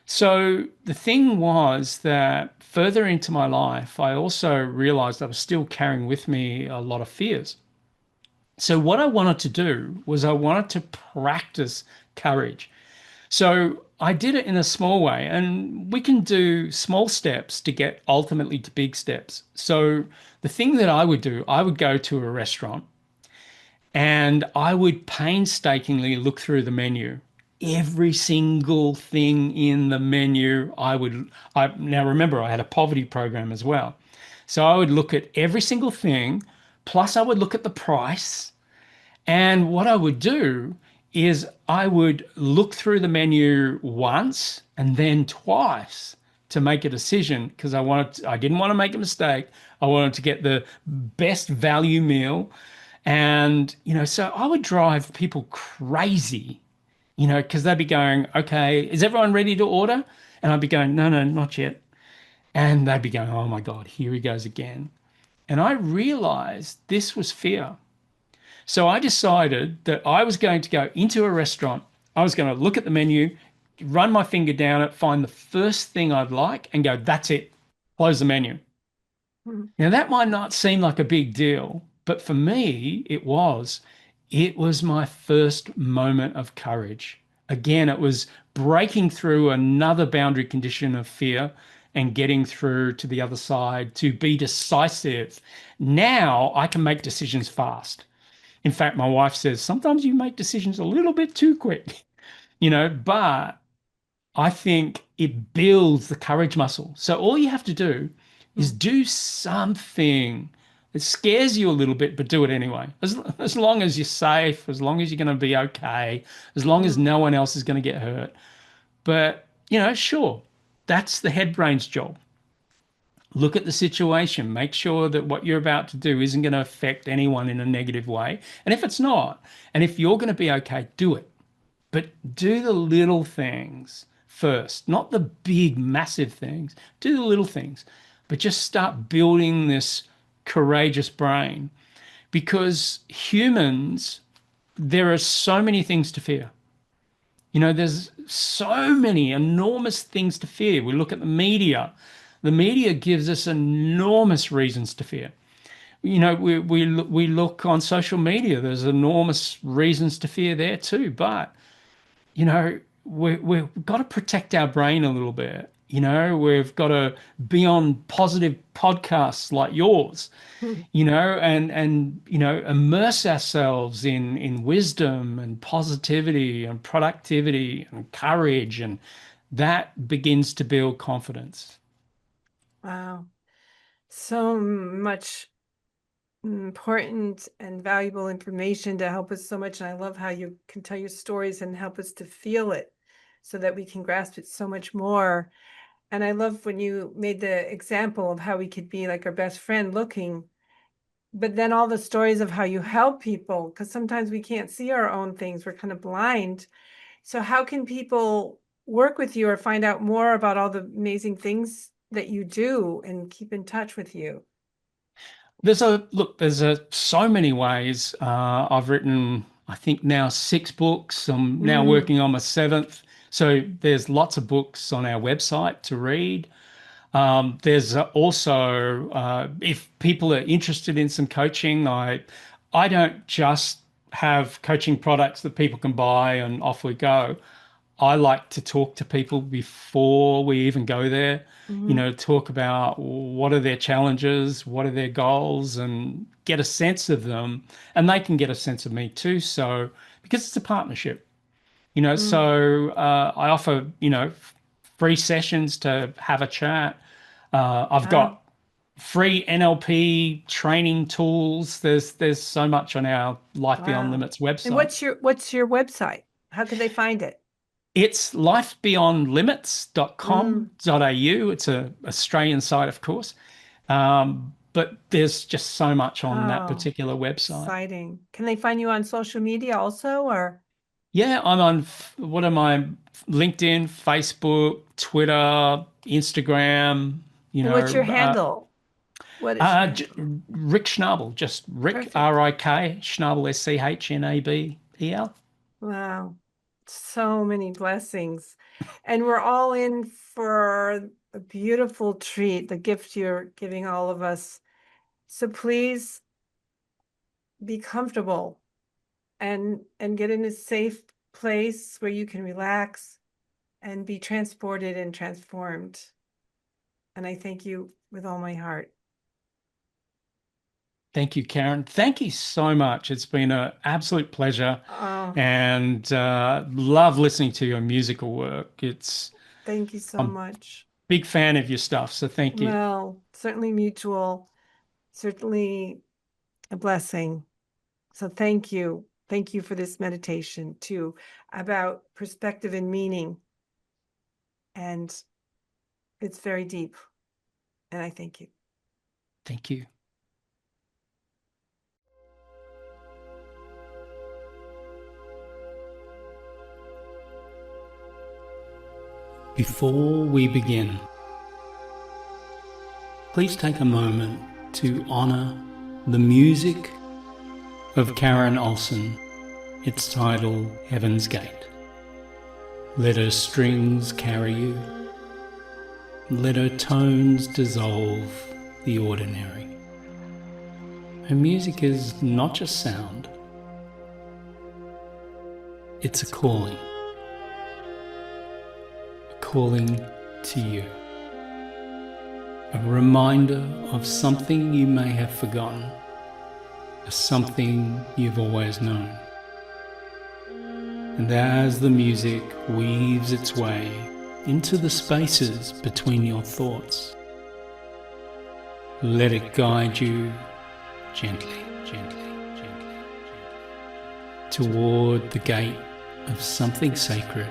S3: So the thing was that further into my life, I also realized I was still carrying with me a lot of fears. So what I wanted to do was I wanted to practice courage. So I did it in a small way, and we can do small steps to get ultimately to big steps. So the thing that I would do, I would go to a restaurant and I would painstakingly look through the menu. Every single thing in the menu, now remember, I had a poverty program as well. So I would look at every single thing, plus I would look at the price. And what I would do is I would look through the menu once and then twice to make a decision because I didn't want to make a mistake. I wanted to get the best value meal. And, so I would drive people crazy, because they'd be going, okay, is everyone ready to order? And I'd be going, no, no, not yet. And they'd be going, oh my God, here he goes again. And I realized this was fear. So I decided that I was going to go into a restaurant. I was going to look at the menu, run my finger down it, find the first thing I'd like, and go, that's it, close the menu.
S2: Mhm.
S3: Now, that might not seem like a big deal, but for me, it was. It was my first moment of courage. Again, it was breaking through another boundary condition of fear and getting through to the other side to be decisive. Now I can make decisions fast. In fact, my wife says sometimes you make decisions a little bit too quick, but I think it builds the courage muscle. So all you have to do is
S2: Mm.
S3: do something that scares you a little bit, but do it anyway. As long as you're safe, as long as you're going to be okay, as long as
S2: Mm.
S3: no one else is going to get hurt. But, sure, that's the head brain's job. Look at the situation, make sure that what you're about to do isn't going to affect anyone in a negative way. And if it's not, and if you're going to be okay, do it. But do the little things first, not the big, massive things. Do the little things, but just start building this courageous brain because humans, there are so many things to fear. There's so many enormous things to fear. We look at the media. The media gives us enormous reasons to fear. We look on social media. There's enormous reasons to fear there too. But we've got to protect our brain a little bit. We've got to be on positive podcasts like yours,
S2: Mm.
S3: and immerse ourselves in wisdom and positivity and productivity and courage, and that begins to build confidence.
S2: Wow. So much important and valuable information to help us so much. And I love how you can tell your stories and help us to feel it so that we can grasp it so much more. And I love when you made the example of how we could be like our best friend looking, but then all the stories of how you help people, because sometimes we can't see our own things. We're kind of blind. So how can people work with you or find out more about all the amazing things that you do and keep in touch with you?
S3: There's so many ways. I've written, I think now 6 books. I'm now
S2: Mm.
S3: working on my 7th. So there's lots of books on our website to read. There's also, if people are interested in some coaching, I don't just have coaching products that people can buy and off we go. I like to talk to people before we even go there, talk about what are their challenges, what are their goals, and get a sense of them. And they can get a sense of me too. So, because it's a partnership, so I offer, free sessions to have a chat. I've
S2: Wow.
S3: got free NLP training tools. There's so much on our Life Beyond
S2: Wow.
S3: Limits
S2: And
S3: website.
S2: what's your website? How can they find it?
S3: It's lifebeyondlimits.com.au. It's a Australian site, of course. But there's just so much on that
S2: Oh,
S3: particular website.
S2: exciting. Can they find you on social media also, or?
S3: Yeah, I'm on, what am I? LinkedIn, Facebook, Twitter, Instagram,
S2: And what's your handle? What is your handle?
S3: Rick Schnabel, just Rick,
S2: Perfect.
S3: R-I-K, Schnabel, S-C-H-N-A-B-E-L.
S2: Wow. So many blessings. And we're all in for a beautiful treat, the gift you're giving all of us. So please be comfortable and get in a safe place where you can relax and be transported and transformed. And I thank you with all my heart.
S3: Thank you, Karen. Thank you so much. It's been an absolute pleasure,
S2: Oh,
S3: and love listening to your musical work.
S2: thank you so
S3: I'm
S2: much.
S3: big fan of your stuff, so thank you.
S2: Well, certainly mutual, certainly a blessing. So thank you. Thank you for this meditation too, about perspective and meaning. And it's very deep. And I thank you.
S3: Thank you. Before we begin, please take a moment to honor the music of Karen Olsen. It's titled Heaven's Gate. Let her strings carry you. Let her tones dissolve the ordinary. Her music is not just sound, it's a calling. A calling to you. A reminder of something you may have forgotten, something you've always known. And as the music weaves its way into the spaces between your thoughts, let it guide you gently, gently, gently, toward the gate of something sacred,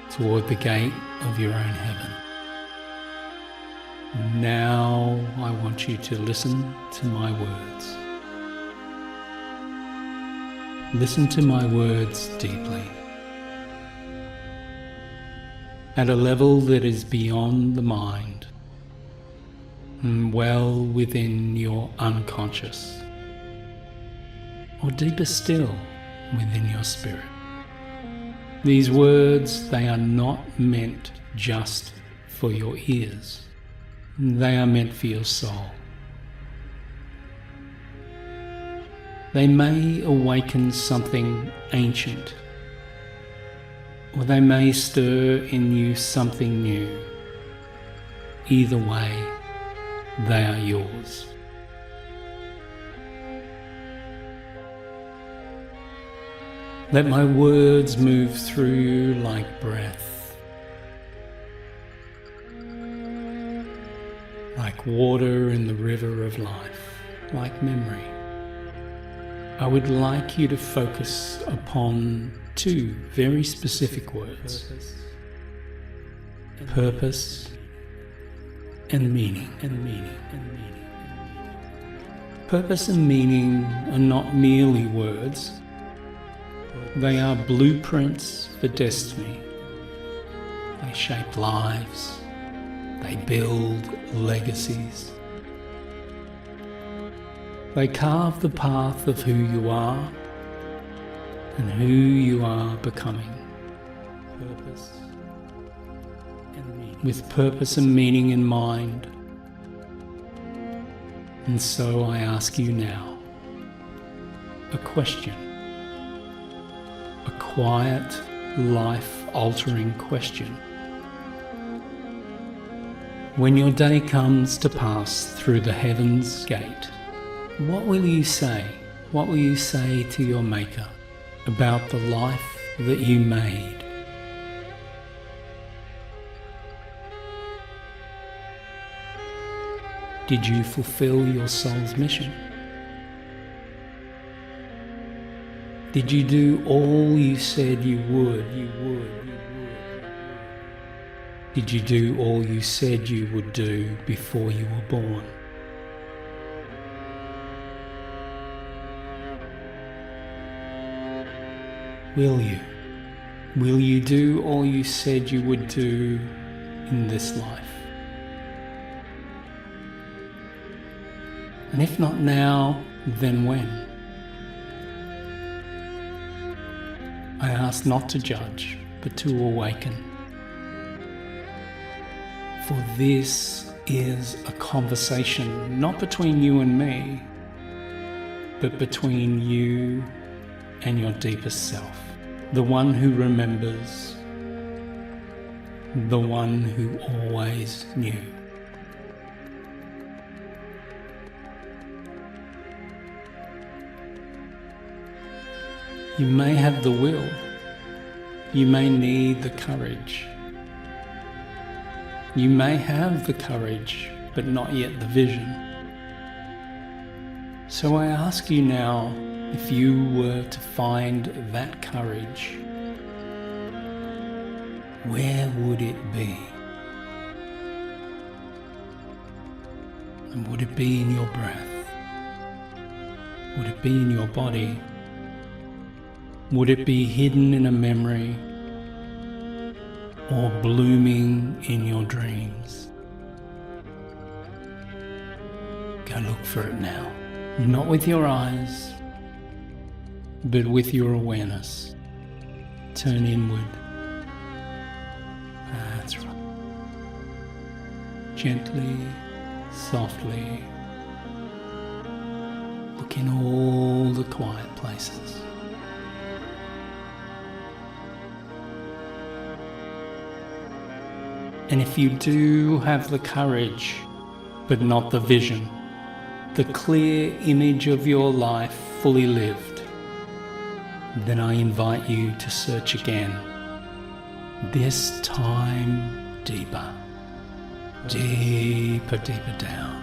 S3: toward the gate of your own heaven. Now I want you to listen to my words. Listen to my words deeply, at a level that is beyond the mind and well within your unconscious, or deeper still, within your spirit. These words, they are not meant just for your ears. They are meant for your soul. They may awaken something ancient, or they may stir in you something new. Either way, they are yours. Let my words move through you like breath, like water in the river of life, like memory. I would like you to focus upon two very specific words: purpose and meaning. Purpose and meaning are not merely words. They are blueprints for destiny. They shape lives. They build legacies. They carve the path of who you are and who you are becoming. Purpose with purpose and meaning in mind. And so I ask you now a question, a quiet, life-altering question. When your day comes to pass through the heaven's gate, what will you say? What will you say to your Maker about the life that you made? Did you fulfill your soul's mission? Did you do all you said you would? Did you do all you said you would do before you were born? Will you? Will you do all you said you would do in this life? And if not now, then when? I ask not to judge, but to awaken. For this is a conversation not between you and me, but between you and your deepest self, the one who remembers, the one who always knew. You may have the will, you may need the courage. You may have the courage, but not yet the vision. So I ask you now, if you were to find that courage, where would it be? And would it be in your breath? Would it be in your body? Would it be hidden in a memory or blooming in your dreams? Go look for it now. Not with your eyes, but with your awareness. Turn inward. That's right. Gently, softly. Look in all the quiet places. And if you do have the courage, but not the vision, the clear image of your life fully lived, then I invite you to search again, this time deeper, deeper, deeper down.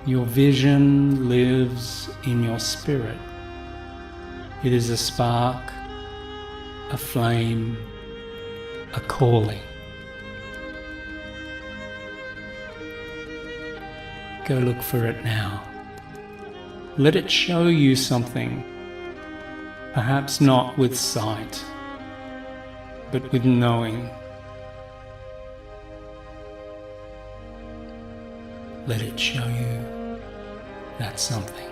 S3: Your vision lives in your spirit. It is a spark, a flame, a calling. Go look for it now. Let it show you something, perhaps not with sight, but with knowing. Let it show you that something.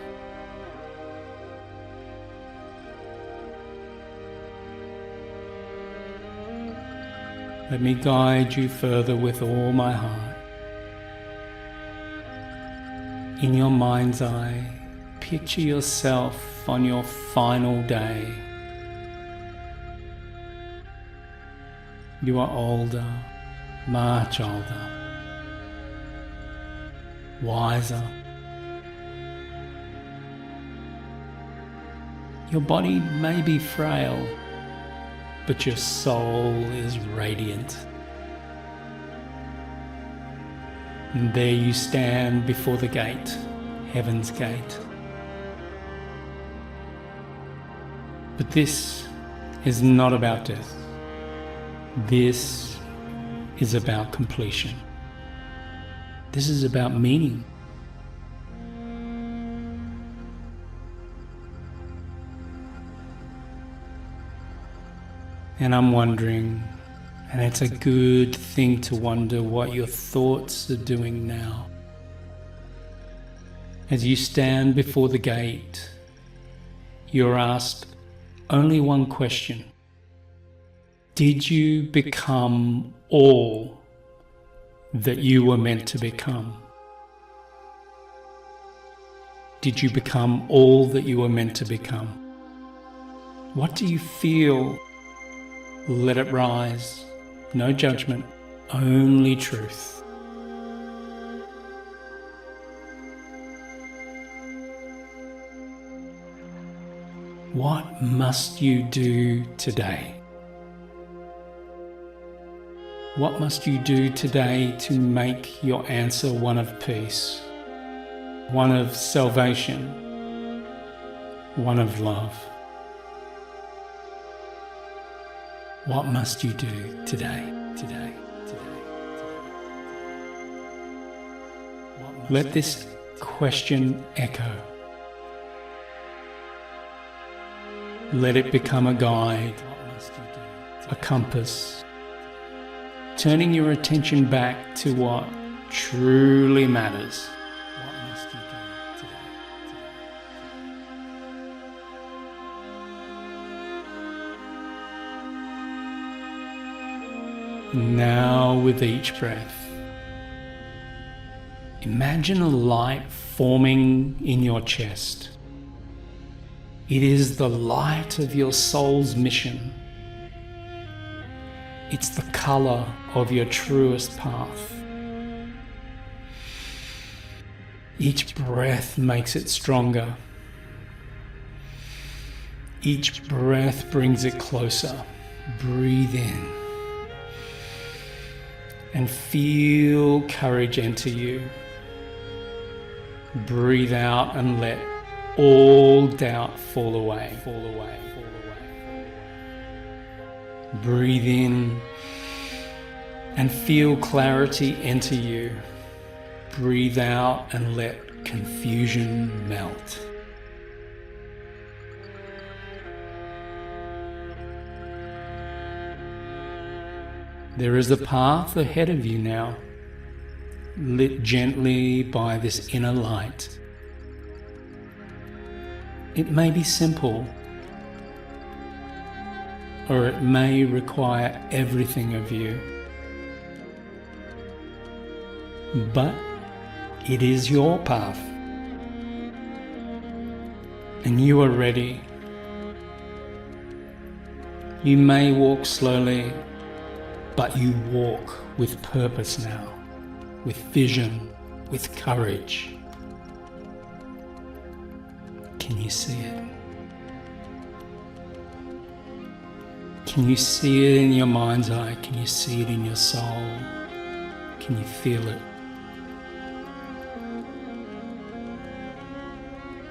S3: Let me guide you further with all my heart. In your mind's eye, picture yourself on your final day. You are older, much older, wiser. Your body may be frail, but your soul is radiant. And there you stand before the gate, heaven's gate. But this is not about death. This is about completion. This is about meaning. And I'm wondering, and it's a good thing to wonder what your thoughts are doing now. As you stand before the gate, you're asked only one question. Did you become all that you were meant to become? Did you become all that you were meant to become? What do you feel? Let it rise. No judgment, only truth. What must you do today? What must you do today to make your answer one of peace, one of salvation, one of love? What must you do today? Let this question echo. Let it become a guide, a compass, turning your attention back to what truly matters. What must you do today? Now, with each breath, imagine a light forming in your chest. It is the light of your soul's mission. It's the color of your truest path. Each breath makes it stronger. Each breath brings it closer. Breathe in and feel courage enter you. Breathe out and let all doubt fall away. Breathe in and feel clarity enter you. Breathe out and let confusion melt. There is a path ahead of you now, lit gently by this inner light. It may be simple, or it may require everything of you. But it is your path, and you are ready. You may walk slowly, but you walk with purpose now, with vision, with courage. Can you see it? Can you see it in your mind's eye? Can you see it in your soul? Can you feel it?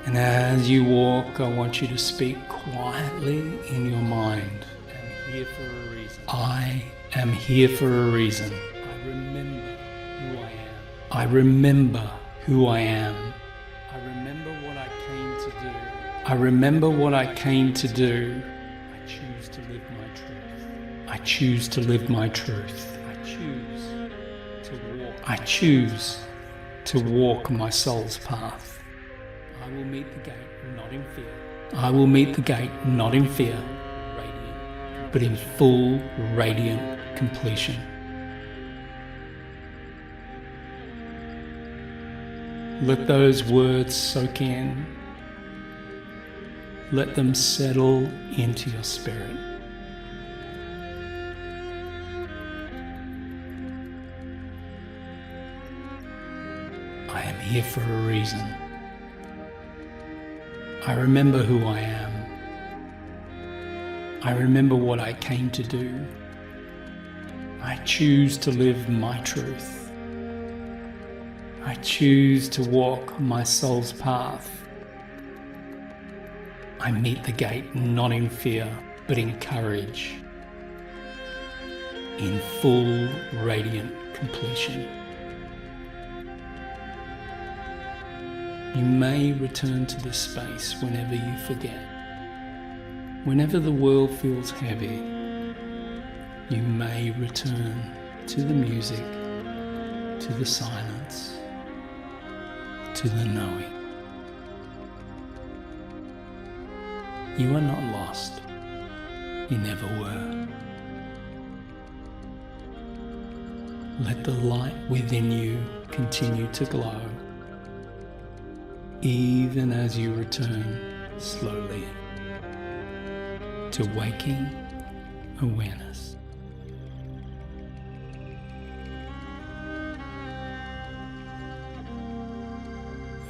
S3: And as you walk, I want you to speak quietly in your mind. I'm here for a reason. I am here for a reason. I remember who I am. I remember who I am. I remember what I came to do. I remember what I came to do. I choose to live my truth. I choose to live my truth. I choose to walk. I choose to walk my soul's path. I will meet the gate, not in fear. I will meet the gate, not in fear, but in full, radiant completion. Let those words soak in. Let them settle into your spirit. I am here for a reason. I remember who I am. I remember what I came to do. I choose to live my truth. I choose to walk my soul's path. I meet the gate not in fear, but in courage, in full, radiant completion. You may return to this space whenever you forget. Whenever the world feels heavy, you may return to the music, to the silence, to the knowing. You are not lost. You never were. Let the light within you continue to glow, even as you return slowly to waking awareness.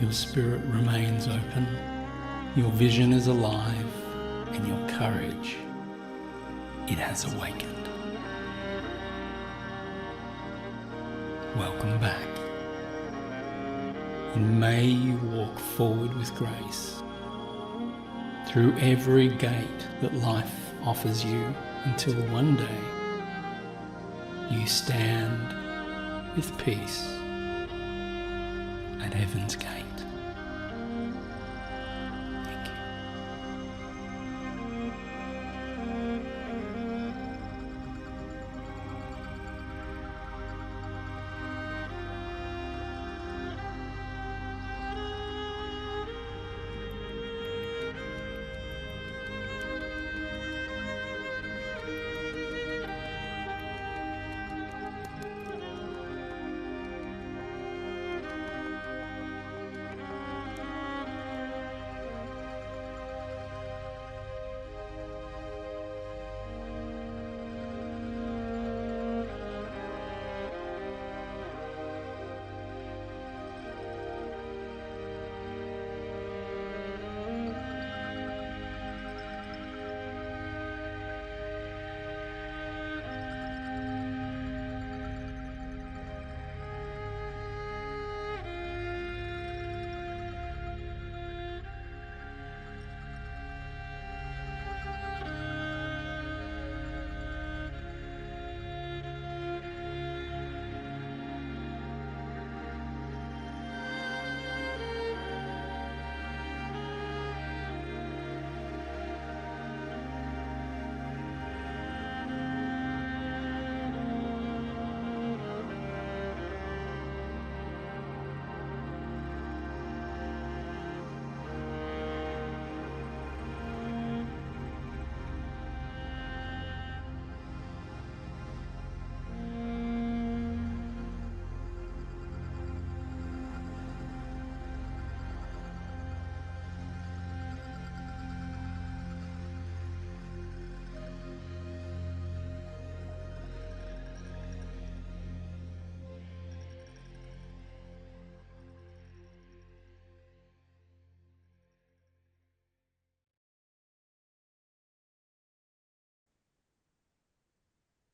S3: Your spirit remains open, your vision is alive, and your courage, it has awakened. Welcome back. And may you walk forward with grace through every gate that life offers you until one day you stand with peace at heaven's gate. Thank you.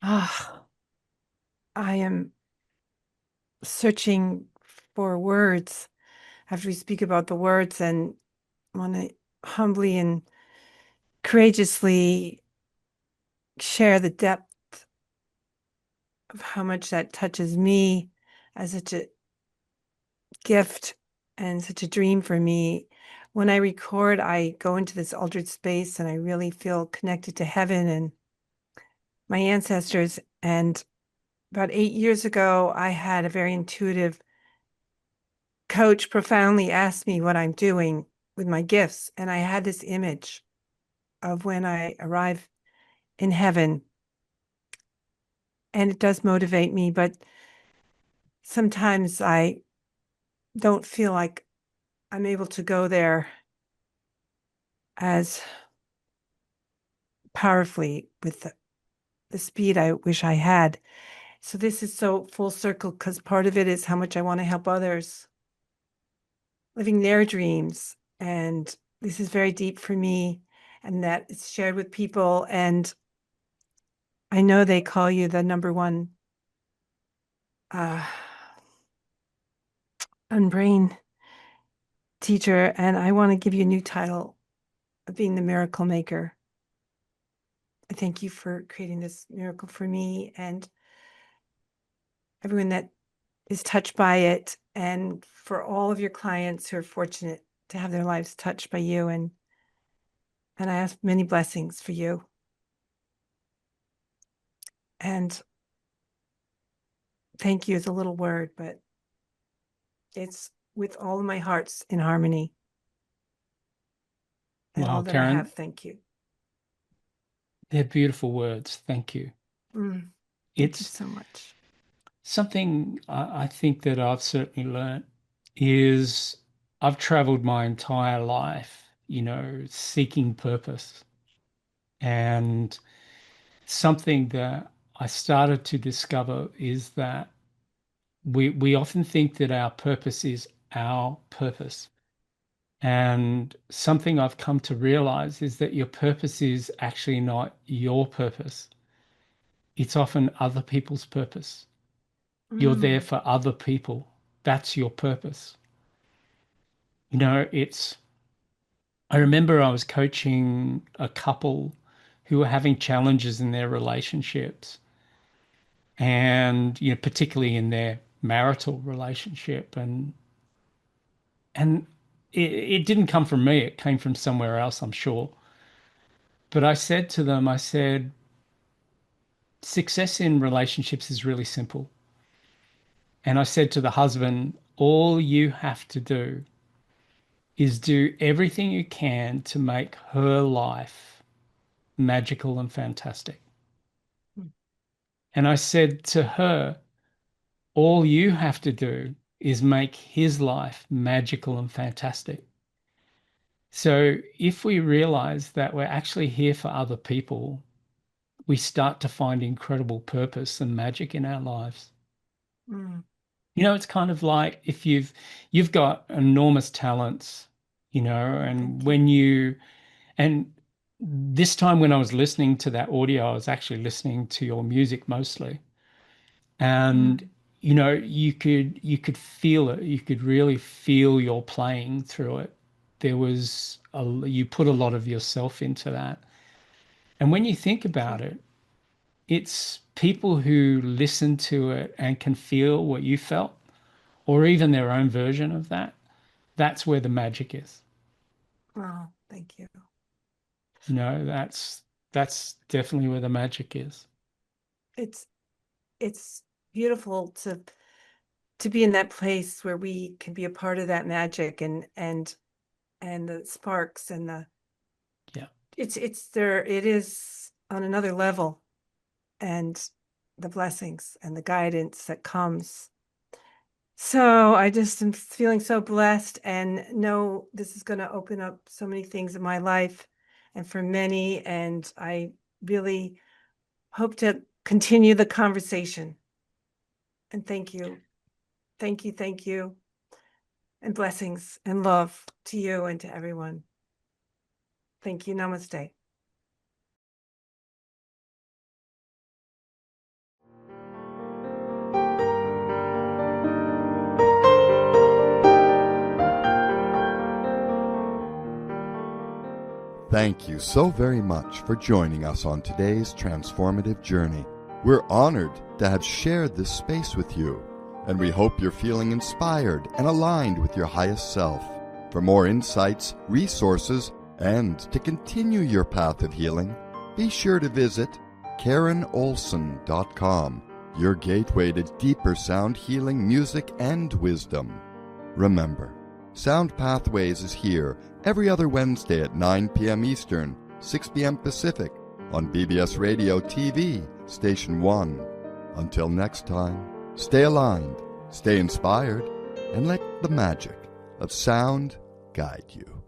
S2: Ah, I am searching for words after we speak about the words, and want to humbly and courageously share the depth of how much that touches me as such a gift and such a dream for me. When I record, I go into this altered space and I really feel connected to heaven and my ancestors. And about 8 years ago, I had a very intuitive coach profoundly ask me what I'm doing with my gifts. And I had this image of when I arrive in heaven. And it does motivate me, but sometimes I don't feel like I'm able to go there as powerfully with the speed I wish I had. So this is so full circle because part of it is how much I want to help others living their dreams. And this is very deep for me, and that it's shared with people. And I know they call you the number one unbrain teacher, and I want to give you a new title of being the miracle maker. I thank you for creating this miracle for me and everyone that is touched by it, and for all of your clients who are fortunate to have their lives touched by you. And I ask many blessings for you. And thank you is a little word, but it's with all of my hearts in harmony. And
S3: Wow,
S2: all that
S3: Karen,
S2: I have, thank you.
S3: They're beautiful words. Thank you.
S2: Thank you
S3: It's
S2: so much.
S3: something I think that I've certainly learned is I've traveled my entire life, seeking purpose. And something that I started to discover is that we often think that our purpose is our purpose. And something I've come to realize is that your purpose is actually not your purpose. It's often other people's purpose. You're there for other people. That's your purpose. I remember I was coaching a couple who were having challenges in their relationships and, particularly in their marital relationship. And it didn't come from me. It came from somewhere else, I'm sure. But I said to them, I said, success in relationships is really simple. And I said to the husband, all you have to do is do everything you can to make her life magical and fantastic. And I said to her, all you have to do is make his life magical and fantastic. So if we realize that we're actually here for other people, we start to find incredible purpose and magic in our lives. It's kind of like if you've got enormous talents, and and this time when I was listening to that audio, I was actually listening to your music mostly. And you could feel it. You could really feel your playing through it. You put a lot of yourself into that. And when you think about it, it's people who listen to it and can feel what you felt, or even their own version of that. That's where the magic is.
S2: Oh, thank you.
S3: That's definitely where the magic is.
S2: It's beautiful to be in that place where we can be a part of that magic and the sparks and it's there. It is on another level, and the blessings and the guidance that comes. So I just am feeling so blessed and know this is going to open up so many things in my life and for many. And I really hope to continue the conversation. And thank you. Thank you. Thank you. And blessings and love to you and to everyone. Thank you. Namaste.
S1: Thank you so very much for joining us on today's transformative journey. We're honored to have shared this space with you, and we hope you're feeling inspired and aligned with your highest self. For more insights, resources, and to continue your path of healing, be sure to visit KarenOlson.com, your gateway to deeper sound healing, music, and wisdom. Remember, Sound Pathways is here every other Wednesday at 9 p.m. Eastern, 6 p.m. Pacific on BBS Radio TV, Station 1. Until next time, stay aligned, stay inspired, and let the magic of sound guide you.